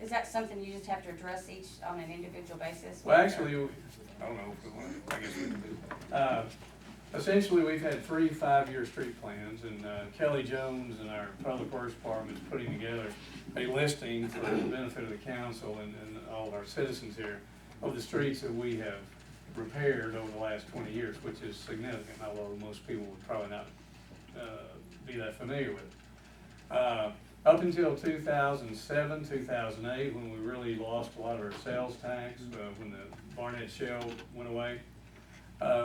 is that something you just have to address each on an individual basis? well, actually, I don't know if we want, I guess we can do that. Essentially, we've had 3 5-year street plans, and Kelly Jones and our Public Works Department is putting together a listing for the benefit of the council and all of our citizens here of the streets that we have repaired over the last 20 years, which is significant, although most people would probably not be that familiar with it. Up until 2007, 2008, when we really lost a lot of our sales tax, when the Barnett Shell went away,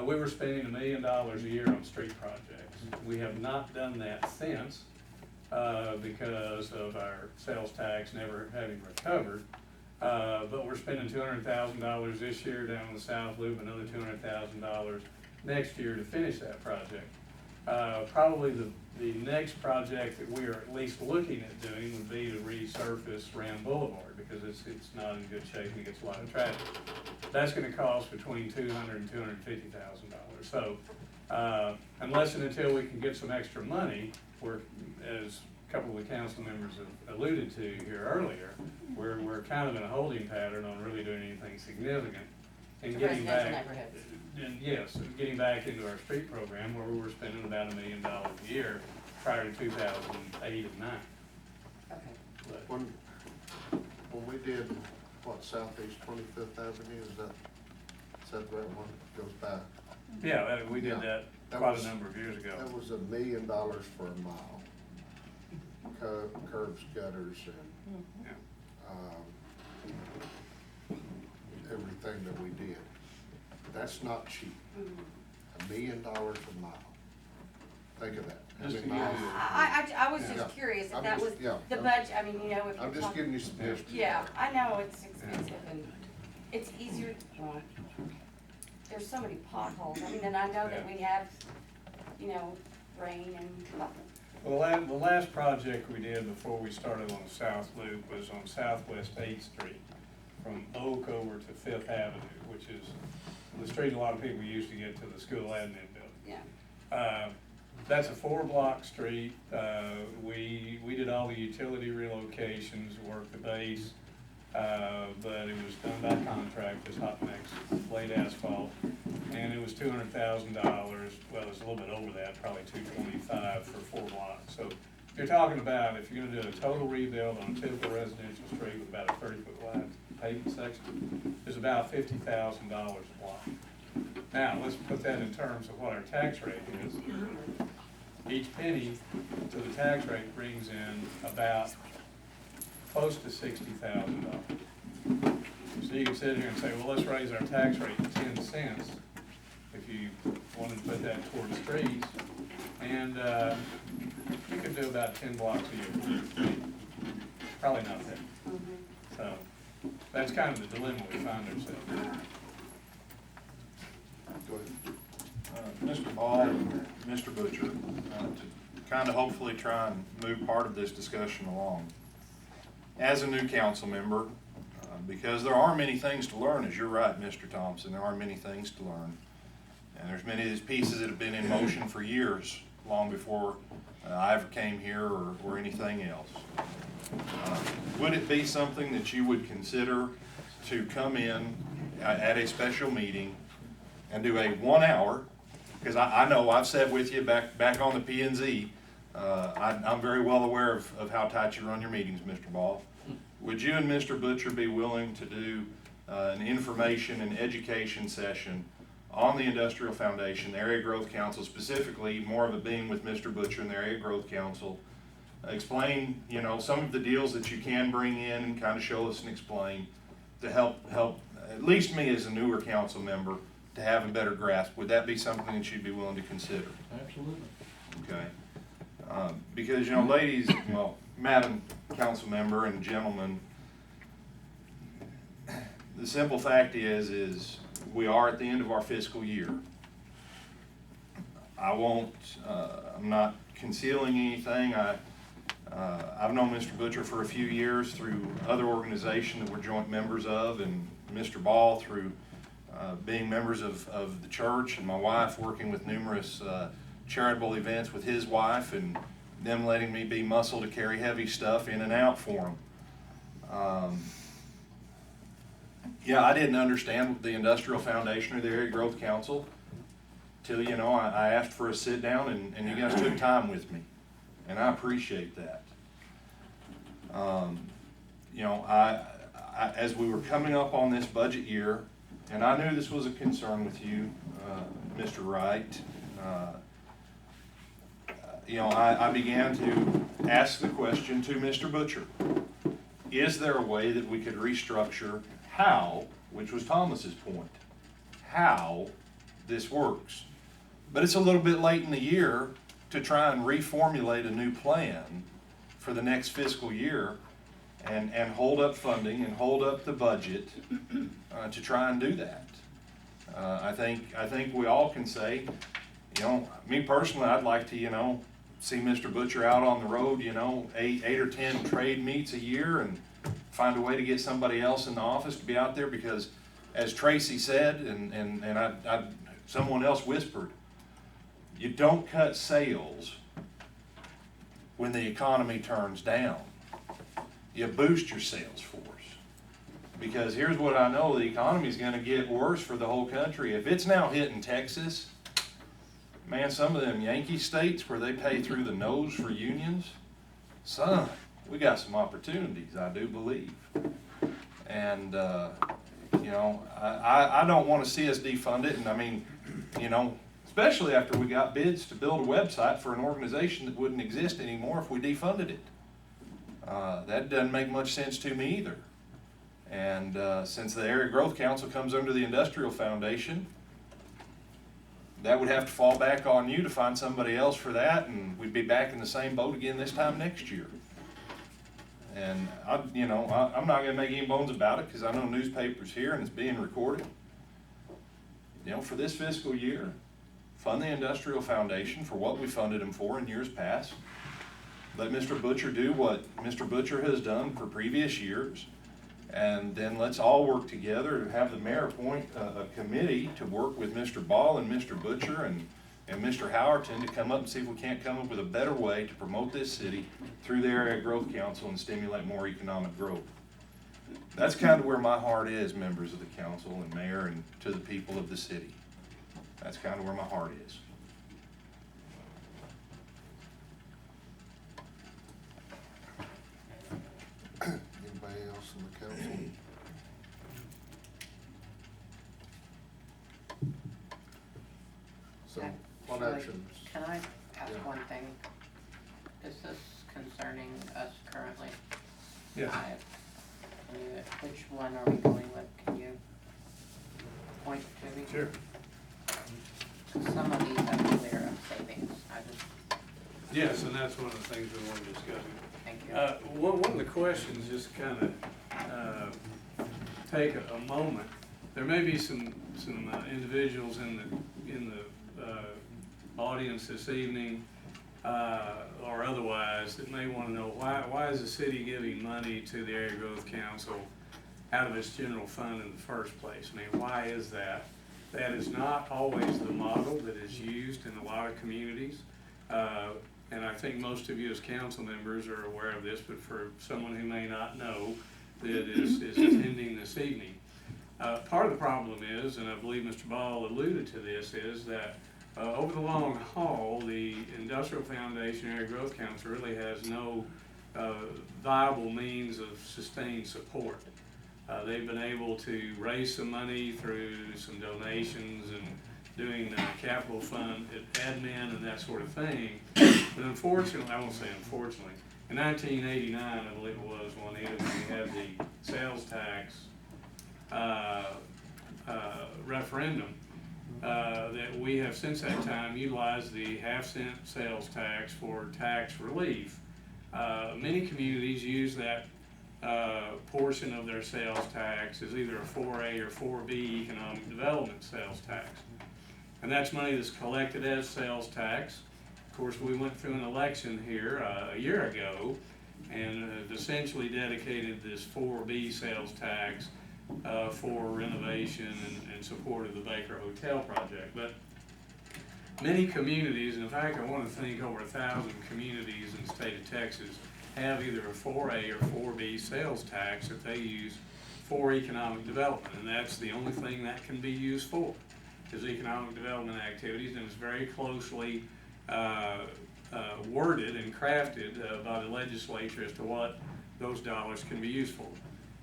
we were spending $1 million a year on street projects. We have not done that since because of our sales tax never having recovered. But we're spending $200,000 this year down on the South Loop, another $200,000 next year to finish that project. Probably the next project that we are at least looking at doing would be to resurface Rand Boulevard, because it's not in good shape and it gets a lot of traffic. That's gonna cost between $200,000 and $250,000. So, unless and until we can get some extra money, we're, as a couple of the council members have alluded to here earlier, we're kind of in a holding pattern on really doing anything significant and To getting back. residential neighborhoods. And yes, getting back into our street program where we were spending about $1 million a year prior to 2008 and 9. Okay. But, When we did, Southeast 25th Avenue, is that the right one, goes back? yeah, we did Yeah. that That quite was- a number of years ago. That was $1 million for a mile. Curbs, gutters, and, Yeah. everything that we did. That's not cheap. $1 million a mile. Think of that. How Just many to give miles? you- I was Yeah. just curious if I'm that just- was yeah, the I'm- budget, I mean, you know, if you're I'm just talking. giving you suggestions. Yeah, I know, it's expensive, and it's easier, well, there's so many potholes. I mean, and I know that we have, you know, rain and, Well, the last project we did before we started on the South Loop was on Southwest 8th Street, from Oak over to Fifth Avenue, which is the street a lot of people use to get to the school admin building. yeah. That's a 4-block street. We did all the utility relocations, worked the base, but it was done by contract, this hot mix, laid asphalt, and it was $200,000. Well, it's a little bit over that, probably $225 for 4 blocks. So you're talking about, if you're gonna do a total rebuild on a typical residential street with about a 30-foot wide pavement section, there's about $50,000 a block. Now, let's put that in terms of what our tax rate is. Each penny to the tax rate brings in about close to $60,000. So you can sit here and say, well, let's raise our tax rate to 10 cents if you wanted to put that towards streets, and you could do about 10 blocks a year. Probably not that. So that's kind of the dilemma we find ourselves in. Go ahead. Mr. Ball and Mr. Butcher, to kind of hopefully try and move part of this discussion along. As a new council member, because there are many things to learn, as you're right, Mr. Thompson, there are many things to learn. And there's many of these pieces that have been in motion for years, long before I ever came here or anything else. Would it be something that you would consider to come in at a special meeting and do a 1 hour, because I know I've sat with you back on the P&Z. I'm very well aware of how tight you run your meetings, Mr. Ball. Would you and Mr. Butcher be willing to do an information and education session on the Industrial Foundation, the Area Growth Council, specifically more of it being with Mr. Butcher and the Area Growth Council? Explain, you know, some of the deals that you can bring in and kind of show us and explain to help at least me as a newer council member to have a better grasp. Would that be something that you'd be willing to consider? Absolutely. Okay. Because, you know, ladies, well, Madam Council Member and gentlemen, the simple fact is we are at the end of our fiscal year. I'm not concealing anything. I've known Mr. Butcher for a few years through other organizations that we're joint members of, and Mr. Ball through being members of the church, and my wife working with numerous charitable events with his wife, and them letting me be muscle to carry heavy stuff in and out for them. Yeah, I didn't understand the Industrial Foundation or the Area Growth Council till, you know, I asked for a sit down and you guys took time with me, and I appreciate that. You know, as we were coming up on this budget year, and I knew this was a concern with you, Mr. Wright, you know, I began to ask the question to Mr. Butcher, is there a way that we could restructure how, which was Thomas's point, how this works? But it's a little bit late in the year to try and reformulate a new plan for the next fiscal year and hold up funding and hold up the budget to try and do that. I think we all can say, you know, me personally, I'd like to, you know, see Mr. Butcher out on the road, you know, 8 or 10 trade meets a year, and find a way to get somebody else in the office to be out there, because as Tracy said, and someone else whispered, you don't cut sales when the economy turns down. You boost your sales force. Because here's what I know, the economy is going to get worse for the whole country. If it's now hitting Texas, man, some of them Yankee states where they pay through the nose for unions, son, we got some opportunities, I do believe. And, you know, I don't want to see us defund it. And I mean, you know, especially after we got bids to build a website for an organization that wouldn't exist anymore if we defunded it. That doesn't make much sense to me either. And since the Area Growth Council comes under the Industrial Foundation, that would have to fall back on you to find somebody else for that, and we'd be back in the same boat again this time next year. And I'm not going to make any bones about it, because I know newspapers here and it's being recorded. for this fiscal year, fund the Industrial Foundation for what we funded them for in years past. Let Mr. Butcher do what Mr. Butcher has done for previous years. And then let's all work together to have the mayor appoint a committee to work with Mr. Ball and Mr. Butcher and Mr. Howerton to come up and see if we can't come up with a better way to promote this city through the Area Growth Council and stimulate more economic growth. That's kind of where my heart is, members of the council and mayor, and to the people of the city. That's kind of where my heart is. Anybody else in the council? So, what Actually, actions? Can I ask Yeah. one thing? Is this concerning us currently? Yes. Which one are we going with? Can you point to me? Sure. Some of these have clear up savings. I just, Yes, and that's one of the things we want to discuss. thank you. One of the questions, just kind of take a moment. There may be some individuals in the audience this evening, or otherwise, that may want to know why is the city giving money to the Area Growth Council out of its general fund in the first place? I mean, why is that? That is not always the model that is used in a lot of communities. And I think most of you as council members are aware of this, but for someone who may not know that is attending this evening. Part of the problem is, and I believe Mr. Ball alluded to this, is that over the long haul, the Industrial Foundation Area Growth Council really has no viable means of sustained support. They've been able to raise some money through some donations and doing capital fund admin and that sort of thing. But unfortunately, I won't say unfortunately, in 1989, I believe it was, Juanita, when we had the sales tax referendum, that we have since that time utilized the half-cent sales tax for tax relief. Many communities use that portion of their sales tax as either a 4A or 4B economic development sales tax. And that's money that's collected as sales tax. Of course, we went through an election here a year ago and essentially dedicated this 4B sales tax for renovation and support of the Baker Hotel project. But many communities, and in fact I want to think over 1,000 communities in the state of Texas, have either a 4A or 4B sales tax that they use for economic development, and that's the only thing that can be used for, is economic development activities, and it's very closely worded and crafted by the legislature as to what those dollars can be used for.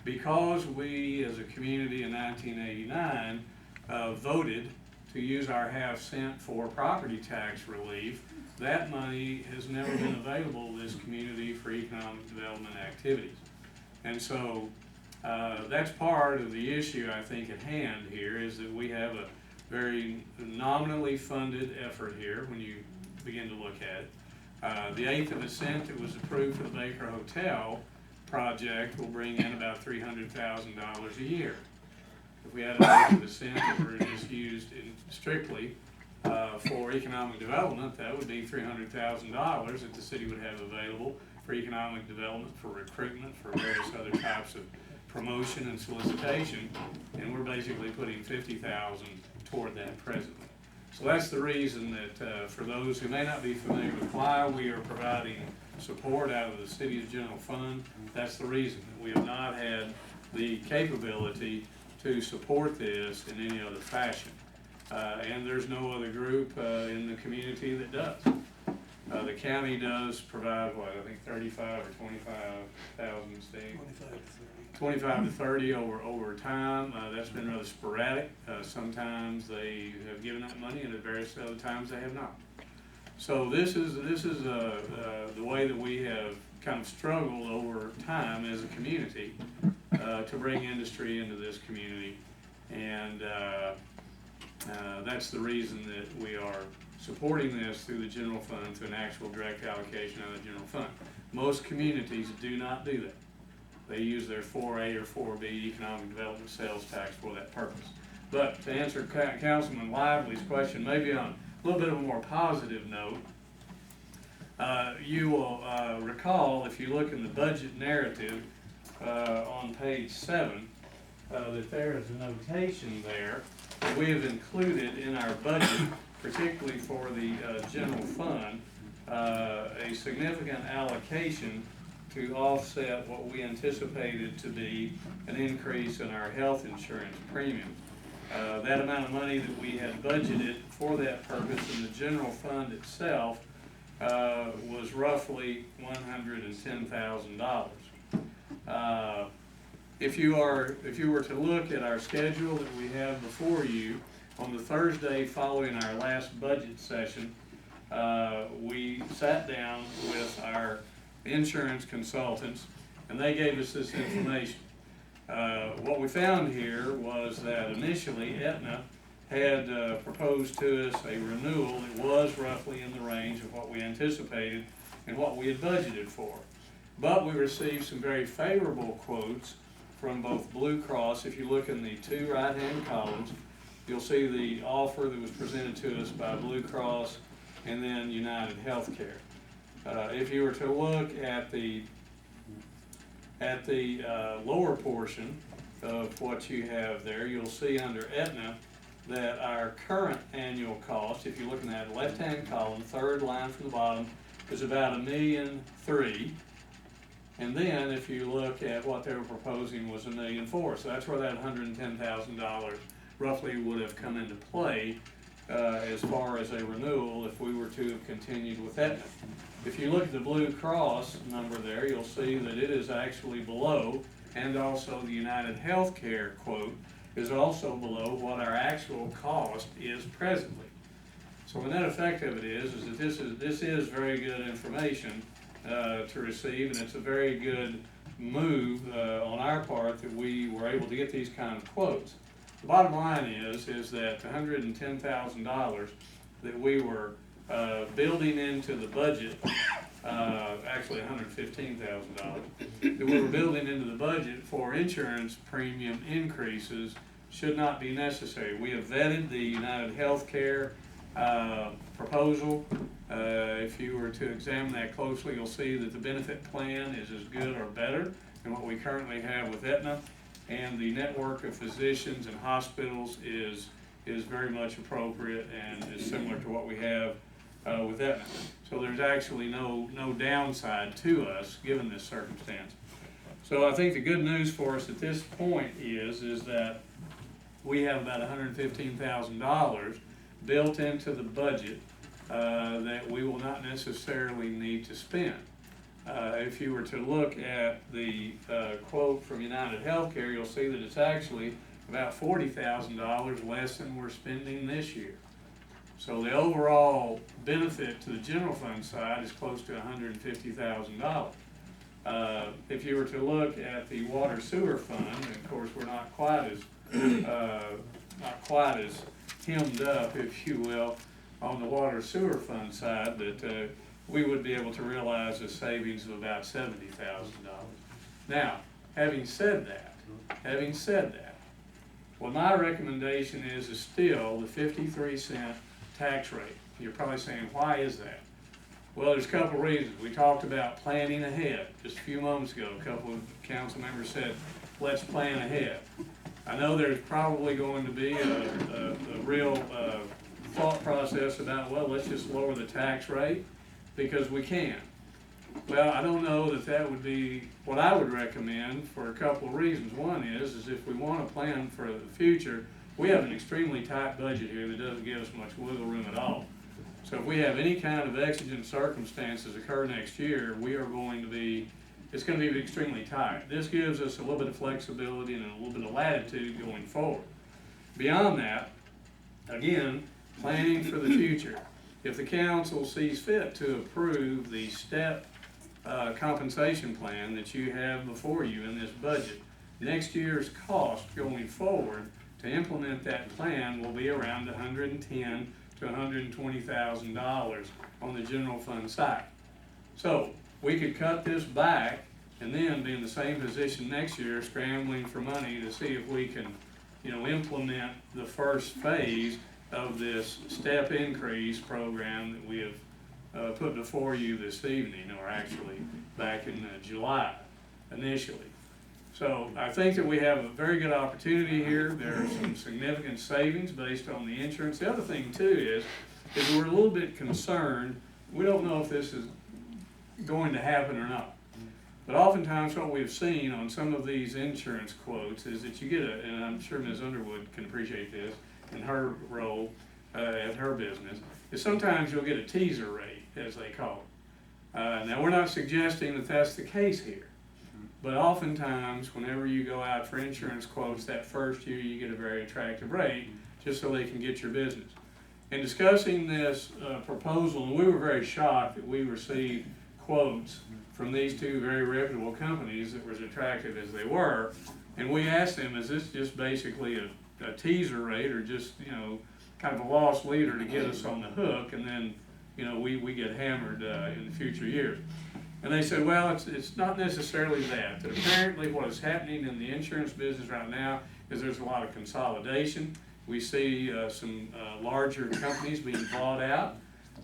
Because we as a community in 1989 voted to use our half-cent for property tax relief, that money has never been available to this community for economic development activities. And so that's part of the issue I think at hand here, is that we have a very nominally funded effort here when you begin to look at it. The eighth of a cent that was approved for the Baker Hotel project will bring in about $300,000 a year. If we had an eighth of a cent that were just used strictly for economic development, that would be $300,000 that the city would have available for economic development, for recruitment, for various other types of promotion and solicitation, and we're basically putting $50,000 toward that presently. So that's the reason that for those who may not be familiar with why we are providing support out of the city's general fund, that's the reason that we have not had the capability to support this in any other fashion. And there's no other group in the community that does. The county does provide, what, I think 35 or 25,000, Steve? 25 to 30 over time. That's been rather sporadic. Sometimes they have given that money, and at various other times they have not. So this is the way that we have kind of struggled over time as a community to bring industry into this community, and that's the reason that we are supporting this through the general fund, through an actual direct allocation out of the general fund. Most communities do not do that. They use their 4A or 4B economic development sales tax for that purpose. But to answer Councilman Lively's question, maybe on a little bit of a more positive note, you will recall, if you look in the budget narrative on page 7, that there is a notation there that we have included in our budget, particularly for the general fund, a significant allocation to offset what we anticipated to be an increase in our health insurance premium. That amount of money that we had budgeted for that purpose in the general fund itself was roughly $110,000. If you were to look at our schedule that we have before you, on the Thursday following our last budget session, we sat down with our insurance consultants, and they gave us this information. What we found here was that initially Aetna had proposed to us a renewal that was roughly in the range of what we anticipated and what we had budgeted for. But we received some very favorable quotes from both Blue Cross. If you look in the 2 right-hand columns, you'll see the offer that was presented to us by Blue Cross and then United Healthcare. If you were to look at the lower portion of what you have there, you'll see under Aetna that our current annual cost, if you look in that left-hand column, 3rd line from the bottom, is about $1.3 million. And then if you look at what they were proposing was $1.4 million. So that's where that $110,000 roughly would have come into play as far as a renewal if we were to have continued with Aetna. If you look at the Blue Cross number there, you'll see that it is actually below, and also the United Healthcare quote is also below what our actual cost is presently. So the net effect of it is that this is very good information to receive, and it's a very good move on our part that we were able to get these kind of quotes. The bottom line is that $110,000 that we were building into the budget, actually $115,000, that we were building into the budget for insurance premium increases should not be necessary. We have vetted the United Healthcare proposal. If you were to examine that closely, you'll see that the benefit plan is as good or better than what we currently have with Aetna, and the network of physicians and hospitals is very much appropriate and is similar to what we have with Aetna. So there's actually no downside to us given this circumstance. So I think the good news for us at this point is that we have about $115,000 built into the budget that we will not necessarily need to spend. If you were to look at the quote from United Healthcare, you'll see that it's actually about $40,000 less than we're spending this year. So the overall benefit to the general fund side is close to $150,000. If you were to look at the water sewer fund, and of course we're not quite as hemmed up, if you will, on the water sewer fund side, that we would be able to realize a savings of about $70,000. Now, having said that, what my recommendation is still the 53-cent tax rate. You're probably saying, why is that? Well, there's a couple of reasons. We talked about planning ahead just a few moments ago. A couple of council members said, let's plan ahead. I know there's probably going to be a real thought process about, well, let's just lower the tax rate because we can. Well, I don't know that would be what I would recommend for a couple of reasons. One is if we want to plan for the future, we have an extremely tight budget here that doesn't give us much wiggle room at all. So if we have any kind of exigent circumstances occur next year, it's going to be extremely tight. This gives us a little bit of flexibility and a little bit of latitude going forward. Beyond that, again, planning for the future. If the council sees fit to approve the step compensation plan that you have before you in this budget, next year's cost going forward to implement that plan will be around $110,000 to $120,000 on the general fund side. So we could cut this back and then be in the same position next year scrambling for money to see if we can implement the first phase of this step increase program that we have put before you this evening, or actually back in July initially. So I think that we have a very good opportunity here. There are some significant savings based on the insurance. The other thing too is we're a little bit concerned. We don't know if this is going to happen or not. But oftentimes what we've seen on some of these insurance quotes is that you get and I'm sure Ms. Underwood can appreciate this in her role at her business, is sometimes you'll get a teaser rate, as they call it. Now we're not suggesting that that's the case here. But oftentimes, whenever you go out for insurance quotes that first year, you get a very attractive rate, just so they can get your business. In discussing this proposal, and we were very shocked that we received quotes from these two very reputable companies that were as attractive as they were, and we asked them, is this just basically a teaser rate, or just, kind of a loss leader to get us on the hook, and then, we get hammered in the future years. And they said, well, it's not necessarily that. That apparently what is happening in the insurance business right now is there's a lot of consolidation. We see some larger companies being bought out.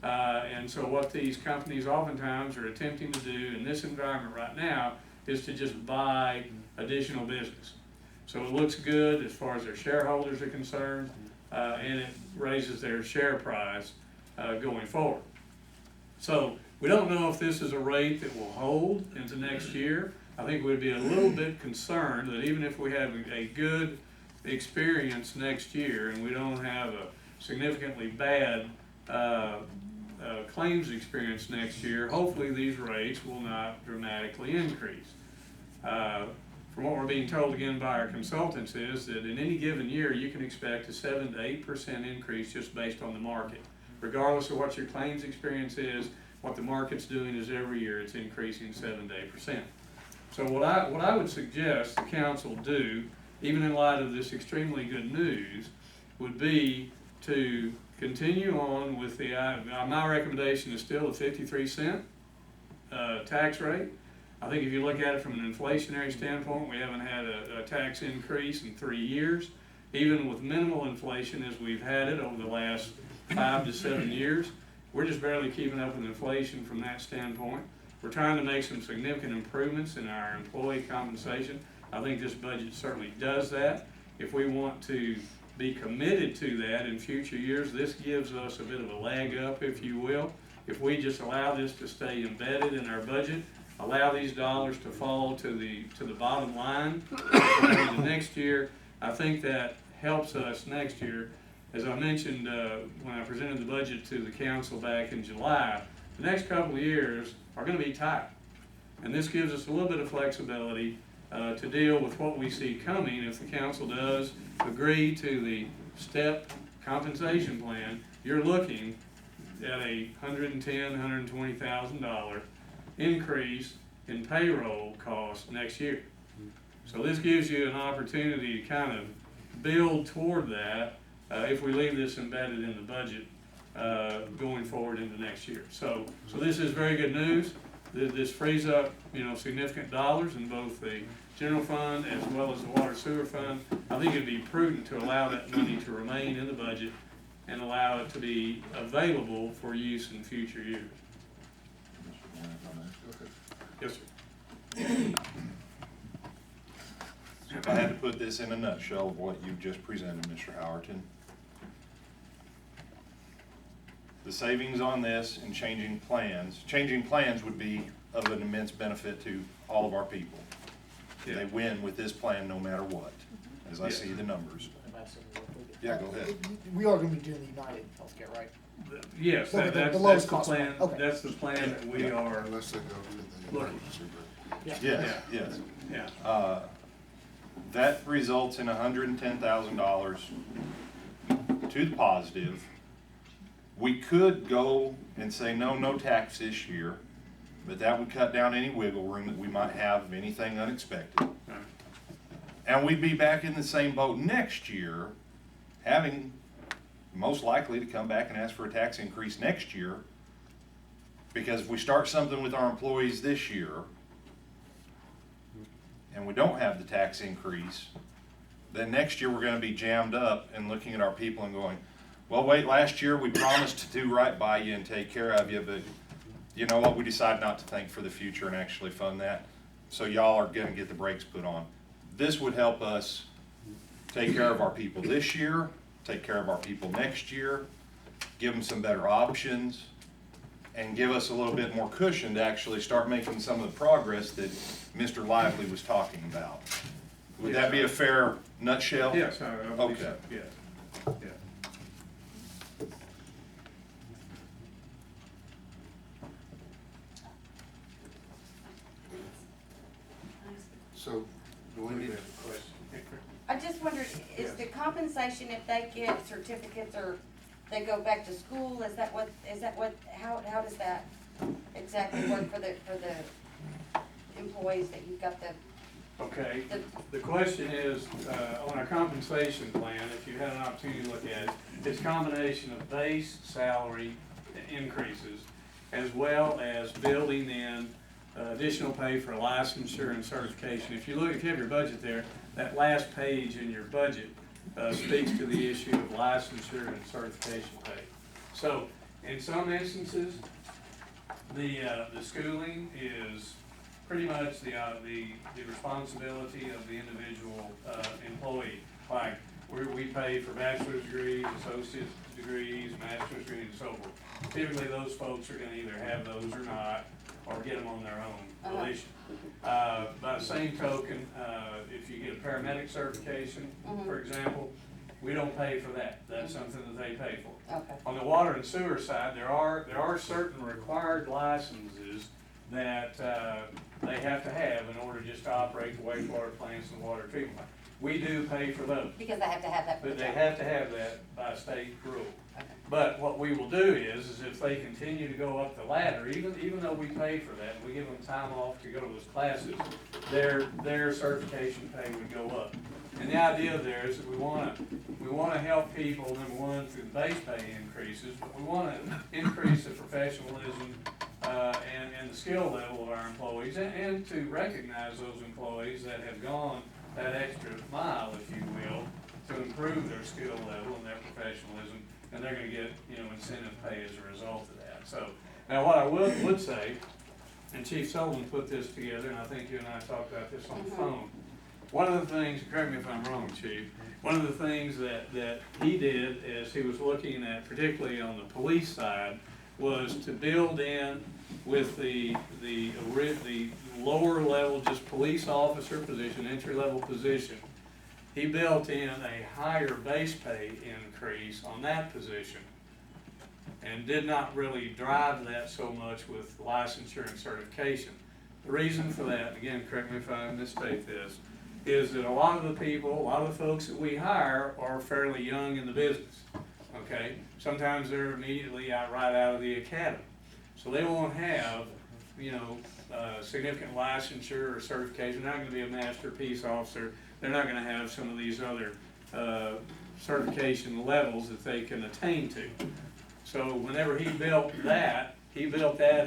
And so what these companies oftentimes are attempting to do in this environment right now is to just buy additional business. So it looks good as far as their shareholders are concerned, and it raises their share price going forward. So we don't know if this is a rate that will hold into next year. I think we'd be a little bit concerned that even if we have a good experience next year and we don't have a significantly bad claims experience next year, hopefully these rates will not dramatically increase. From what we're being told again by our consultants is that in any given year you can expect a 7 to 8% increase just based on the market. Regardless of what your claims experience is, what the market's doing is every year it's increasing 7 to 8%. So what I would suggest the council do, even in light of this extremely good news, would be to continue on with my recommendation is still a 53-cent tax rate. I think if you look at it from an inflationary standpoint, we haven't had a tax increase in 3 years. Even with minimal inflation as we've had it over the last 5 to 7 years, we're just barely keeping up with inflation from that standpoint. We're trying to make some significant improvements in our employee compensation. I think this budget certainly does that. If we want to be committed to that in future years, this gives us a bit of a leg up, if you will. If we just allow this to stay embedded in our budget, allow these dollars to fall to the bottom line the next year, I think that helps us next year. As I mentioned when I presented the budget to the council back in July, the next couple of years are going to be tight. And this gives us a little bit of flexibility to deal with what we see coming if the council does agree to the step compensation plan. You're looking at a $110,000, $120,000 increase in payroll costs next year. So this gives you an opportunity to kind of build toward that if we leave this embedded in the budget going forward into next year. So this is very good news. This frees up, significant dollars in both the general fund as well as the water sewer fund. I think it'd be prudent to allow that money to remain in the budget and allow it to be available for use in future years. Yes, sir. If I had to put this in a nutshell of what you've just presented, Mr. Howerton, the savings on this and changing plans would be of an immense benefit to all of our people. Yeah. They win with this plan no matter what, as I see the numbers. Yeah, go ahead. We are gonna be doing the United Healthcare, right? Yes, Okay, that's the lowest the cost plan. one. Okay. That's the plan that we are Unless they go to the looking. emergency room. Yes. Yeah. That results in $110,000 to the positive. We could go and say, no tax this year, but that would cut down any wiggle room that we might have of anything unexpected. Right. And we'd be back in the same boat next year, having most likely to come back and ask for a tax increase next year, because if we start something with our employees this year and we don't have the tax increase, then next year we're gonna be jammed up and looking at our people and going, well, wait, last year we promised to do right by you and take care of you, but you know what, we decided not to think for the future and actually fund that. So y'all are gonna get the brakes put on. This would help us take care of our people this year, take care of our people next year, give them some better options, and give us a little bit more cushion to actually start making some of the progress that Mr. Lively was talking about. Would that be a fair nutshell? Yes, I believe so, Okay. yes, yeah. So, do we need, I just wondered, is the compensation if they get certificates or they go back to school, is that what, how does that exactly work for the employees that you've got the? Okay, the question is, on our compensation plan, if you had an opportunity to look at it, it's a combination of base salary increases as well as building in additional pay for licensure and certification. If you have your budget there, that last page in your budget speaks to the issue of licensure and certification pay. So, in some instances, the schooling is pretty much the responsibility of the individual employee. Like, we pay for bachelor's degrees, associate's degrees, master's degrees, and so forth. Typically, those folks are gonna either have those or not, or get them on their own relation. By the same token, if you get a paramedic certification, for example, we don't pay for that. That's something that they pay for. Okay. On the water and sewer side, there are certain required licenses that they have to have in order just to operate the wastewater plants and water treatment plant. We do pay for those. Because they have to have that for the But they job. have to have that by state rule. Okay. But what we will do is if they continue to go up the ladder, even though we pay for that, we give them time off to go to those classes, their certification pay would go up. And the idea there is that we wanna help people, number one, through the base pay increases, but we wanna increase the professionalism, and the skill level of our employees, and to recognize those employees that have gone that extra mile, if you will, to improve their skill level and their professionalism, and they're gonna get, incentive pay as a result of that. So, now what I would say, and Chief Sullivan put this together, and I think you and I talked about this on the phone. One of the things, correct me if I'm wrong, Chief, one of the things that he did as he was looking at, particularly on the police side, was to build in with the lower level, just police officer position, entry level position. He built in a higher base pay increase on that position and did not really drive that so much with licensure and certification. The reason for that, again, correct me if I misstate this, is that a lot of the people, a lot of the folks that we hire are fairly young in the business, okay? Sometimes they're immediately right out of the academy. So they won't have, significant licensure or certification. They're not gonna be a master peace officer. They're not gonna have some of these other certification levels that they can attain to. So whenever he built that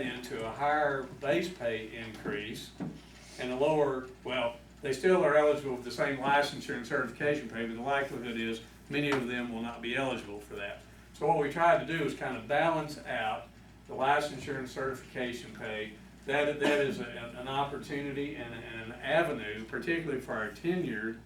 into a higher base pay increase and a lower, they still are eligible for the same licensure and certification pay, but the likelihood is many of them will not be eligible for that. So what we tried to do is kind of balance out the licensure and certification pay. That is an opportunity and an avenue, particularly for our tenured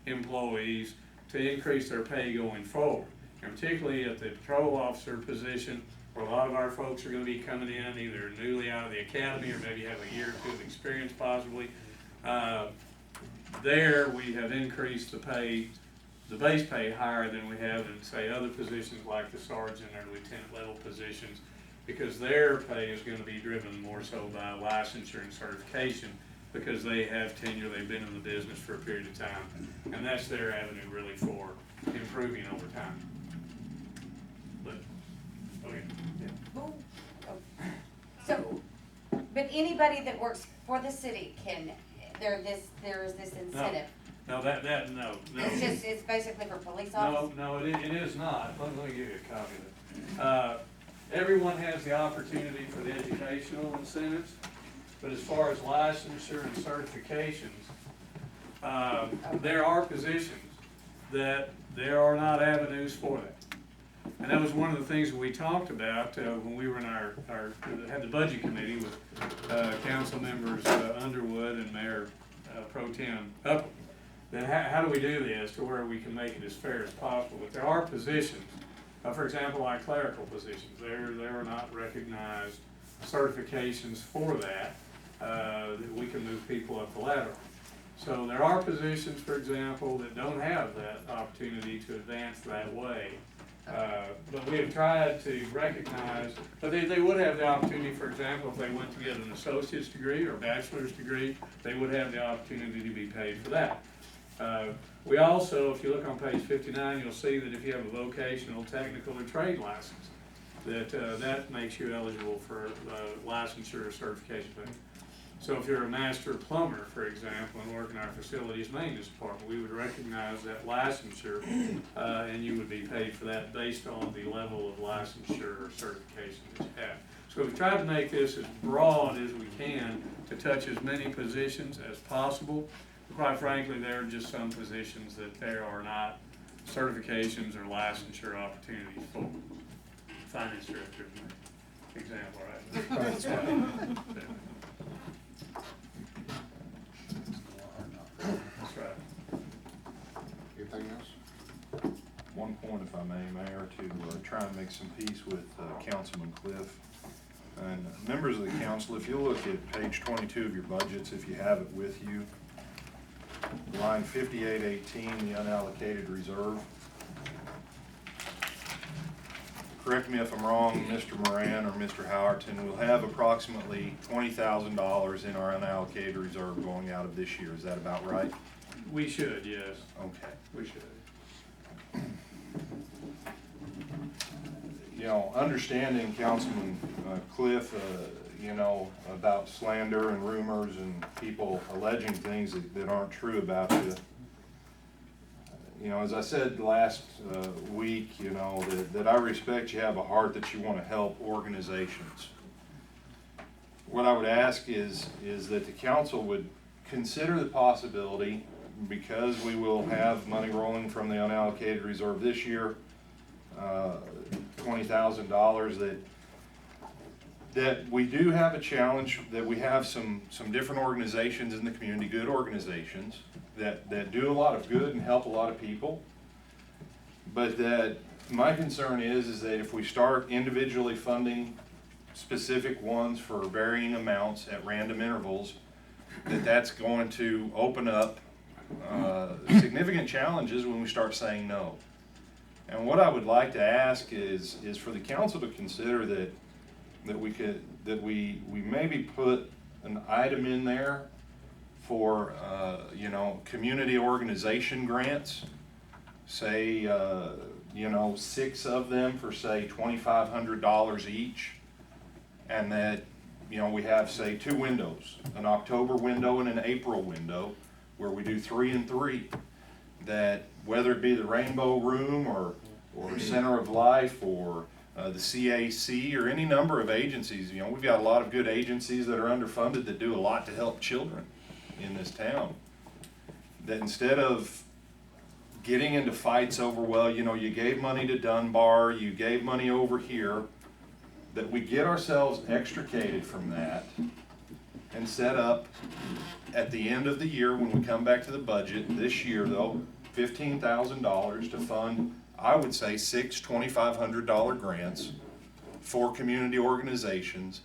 employees, to increase their pay going forward. And particularly at the patrol officer position, where a lot of our folks are gonna be coming in either newly out of the academy or maybe have a year or two of experience possibly. There we have increased the pay, the base pay higher than we have in, say, other positions like the sergeant or lieutenant level positions, because their pay is gonna be driven more so by licensure and certification, because they have tenure, they've been in the business for a period of time, and that's their avenue really for improving over time. But, okay, yeah. So, but anybody that works for the city there is this incentive? No, no. It's basically for police officers? No, it is not. Let me give you a copy of it. Everyone has the opportunity for the educational incentives, but as far as licensure and certifications, there are positions that there are not avenues for that. And that was one of the things that we talked about when we were in had the budget committee with council members Underwood and Mayor Pro Tem Upland. Then how do we do this to where we can make it as fair as possible? But there are positions, for example, like clerical positions, there are not recognized certifications for that, that we can move people up the ladder. So there are positions, for example, that don't have that opportunity to advance that way. But we have tried to recognize, but they would have the opportunity, for example, if they went to get an associate's degree or a bachelor's degree, they would have the opportunity to be paid for that. We also, if you look on page 59, you'll see that if you have a vocational, technical, or trade license, that makes you eligible for licensure or certification pay. So if you're a master plumber, for example, and work in our facilities maintenance department, we would recognize that licensure, and you would be paid for that based on the level of licensure or certification that you have. So we've tried to make this as broad as we can to touch as many positions as possible. Quite frankly, there are just some positions that there are not certifications or licensure opportunities for. Finance director is an example, right? That's right. Anything else? One point, if I may, Mayor, to try and make some peace with Councilman Cliff. And members of the council, if you look at page 22 of your budgets, if you have it with you, line 5818, the unallocated reserve. Correct me if I'm wrong, Mr. Moran or Mr. Howerton, we'll have approximately $20,000 in our unallocated reserve going out of this year. Is that about right? We should, yes. Okay. We should. You know, understanding Councilman Cliff, you know, about slander and rumors and people alleging things that aren't true about you. You know, as I said last week, you know, that I respect you have a heart that you want to help organizations. What I would ask is that the council would consider the possibility, because we will have money rolling from the unallocated reserve this year, $20,000, that we do have a challenge, that we have some different organizations in the community, good organizations, that do a lot of good and help a lot of people. But that my concern is that if we start individually funding specific ones for varying amounts at random intervals, that's going to open up significant challenges when we start saying no. And what I would like to ask is for the council to consider that we maybe put an item in there for you know, community organization grants, say you know, 6 of them for say $2,500 each, and that, you know, we have say 2 windows, an October window and an April window, where we do 3 and 3, that whether it be the Rainbow Room or Center of Life or the CAC or any number of agencies. You know, we've got a lot of good agencies that are underfunded that do a lot to help children in this town. That instead of getting into fights over, well, you know, you gave money to Dunbar, you gave money over here, that we get ourselves extricated from that and set up at the end of the year when we come back to the budget this year, though, $15,000 to fund, I would say, 6 $2,500 grants for community organizations,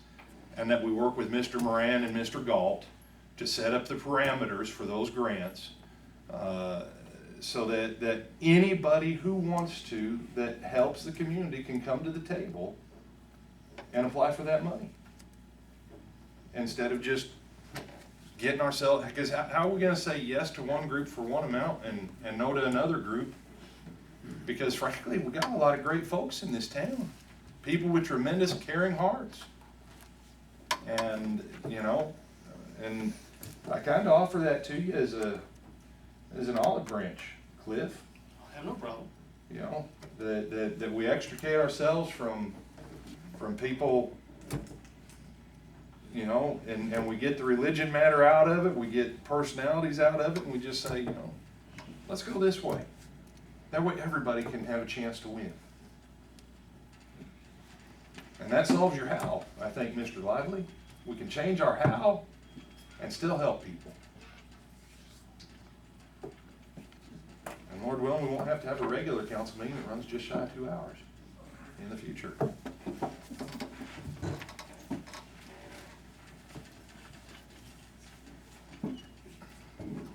and that we work with Mr. Moran and Mr. Galt to set up the parameters for those grants, so that anybody who wants to, that helps the community, can come to the table and apply for that money. Instead of just getting ourselves, because how are we going to say yes to one group for one amount and no to another group? Because frankly, we got a lot of great folks in this town, people with tremendous caring hearts. And, you know, and I kind of offer that to you as an olive branch, Cliff. I have no problem. You know, that we extricate ourselves from people, you know, and we get the religion matter out of it, we get personalities out of it, and we just say, you know, let's go this way. That way everybody can have a chance to win. And that solves your how, I think, Mr. Lively. We can change our how and still help people. And Lord willing, we won't have to have a regular council meeting that runs just shy of 2 hours in the future.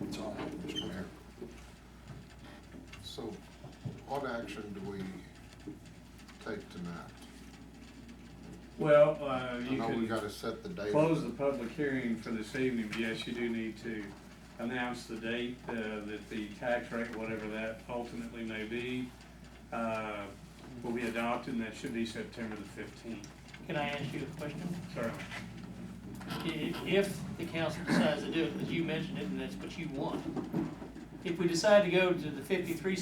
That's all, Mr. Mayor. So, what action do we take tonight? Well, I you know we can gotta set the date. close the public hearing for this evening, but yes, you do need to announce the date, that the tax rate, whatever that ultimately may be, will be adopted, and that should be September the 15th. Can I ask you a question? Certainly. If the council decides to do it, as you mentioned it, and that's what you want, if we decide to go to the 53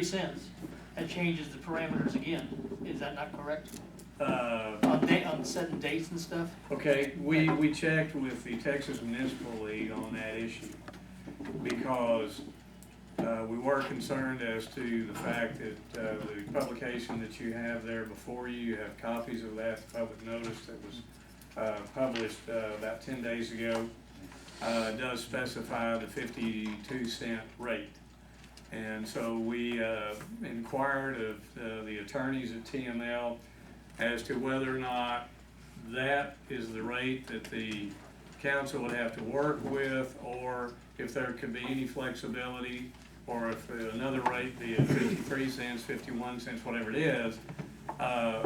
cents, that changes the parameters again, is that not correct? On setting dates and stuff? Okay, we checked with the Texas Municipal League on that issue, because we were concerned as to the fact that the publication that you have there before you have copies of that public notice that was published about 10 days ago, does specify the 52-cent rate. And so we inquired of the attorneys at TML as to whether or not that is the rate that the council would have to work with, or if there could be any flexibility, or if another rate, be it 53 cents, 51 cents, whatever it is,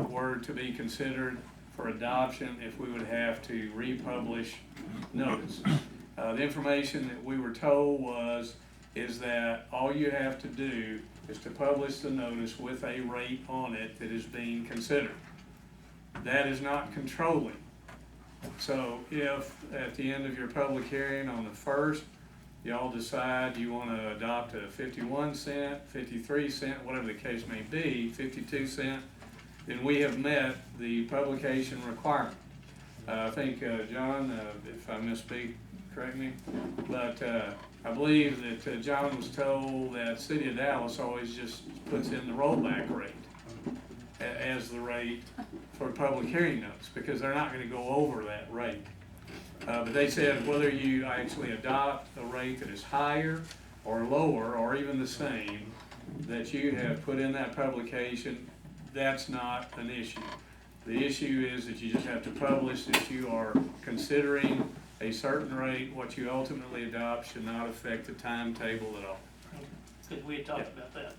were to be considered for adoption, if we would have to republish notices. The information that we were told is that all you have to do is to publish the notice with a rate on it that is being considered. That is not controlling. So if at the end of your public hearing on the 1st, y'all decide you want to adopt a 51 cent, 53 cent, whatever the case may be, 52 cent, then we have met the publication requirement. I think, John, if I misspeak, correct me, but I believe that John was told that City of Dallas always just puts in the rollback rate as the rate for public hearing notice, because they're not going to go over that rate. But they said whether you actually adopt a rate that is higher or lower or even the same that you have put in that publication, that's not an issue. The issue is that you just have to publish that you are considering a certain rate. What you ultimately adopt should not affect the timetable at all. Because we had talked about that.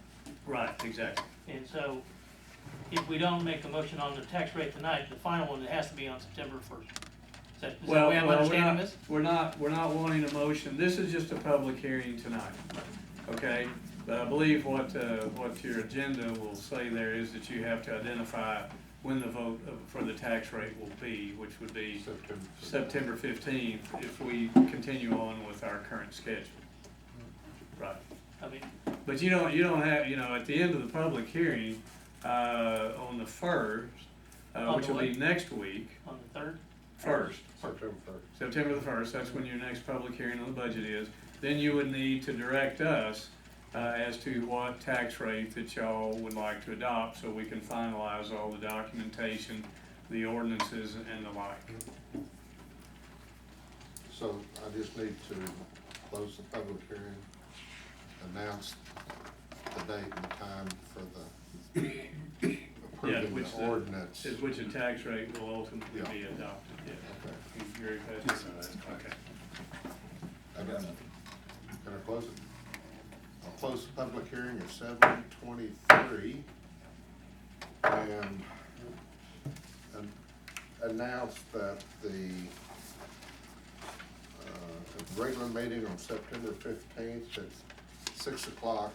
Right, exactly. And so, if we don't make a motion on the tax rate tonight, the final one, it has to be on September 1st. Is that the way I'm understanding this? We're not wanting a motion. This is just a public hearing tonight, okay? But I believe what your agenda will say there is that you have to identify when the vote for the tax rate will be, which would be September 15th if we continue on with our current schedule. Right. I mean, but you don't have, at the end of the public hearing, on the 1st, which will be next week. On the 3rd? First. September 1st. September the 1st, that's when your next public hearing on the budget is. Then you would need to direct us as to what tax rate that y'all would like to adopt, so we can finalize all the documentation, the ordinances, and the like. So I just need to close the public hearing, announce the date and time for the approving the ordinance. Which a tax rate will ultimately be adopted, yeah. Okay. You very fast. Okay. I got it. Can I close it? I'll close the public hearing at 7:23 and announce that the regular meeting on September 15th at 6 o'clock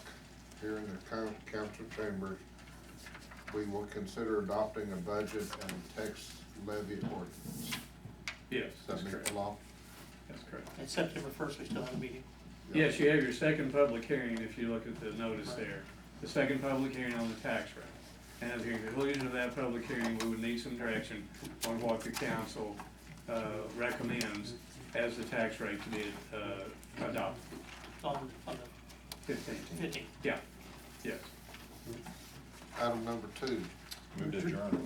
here in the council chambers, we will consider adopting a budget and tax levy ordinance. Yes, Does that meet the law? That's correct. And September 1st, we still have a meeting. Yes, you have your second public hearing if you look at the notice there. The second public hearing on the tax rate. And at the conclusion of that public hearing, we would need some direction on what the council recommends as the tax rate to be adopted. On the 15th. 15th. Yeah. Yes. Item number 2. Move to adjourn.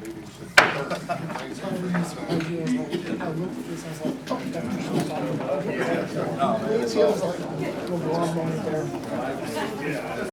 Meeting's adjourned. Thank you for your time. I looked at this, I was like, oh, that's what she's talking about. No, man, it's I was like, go on there.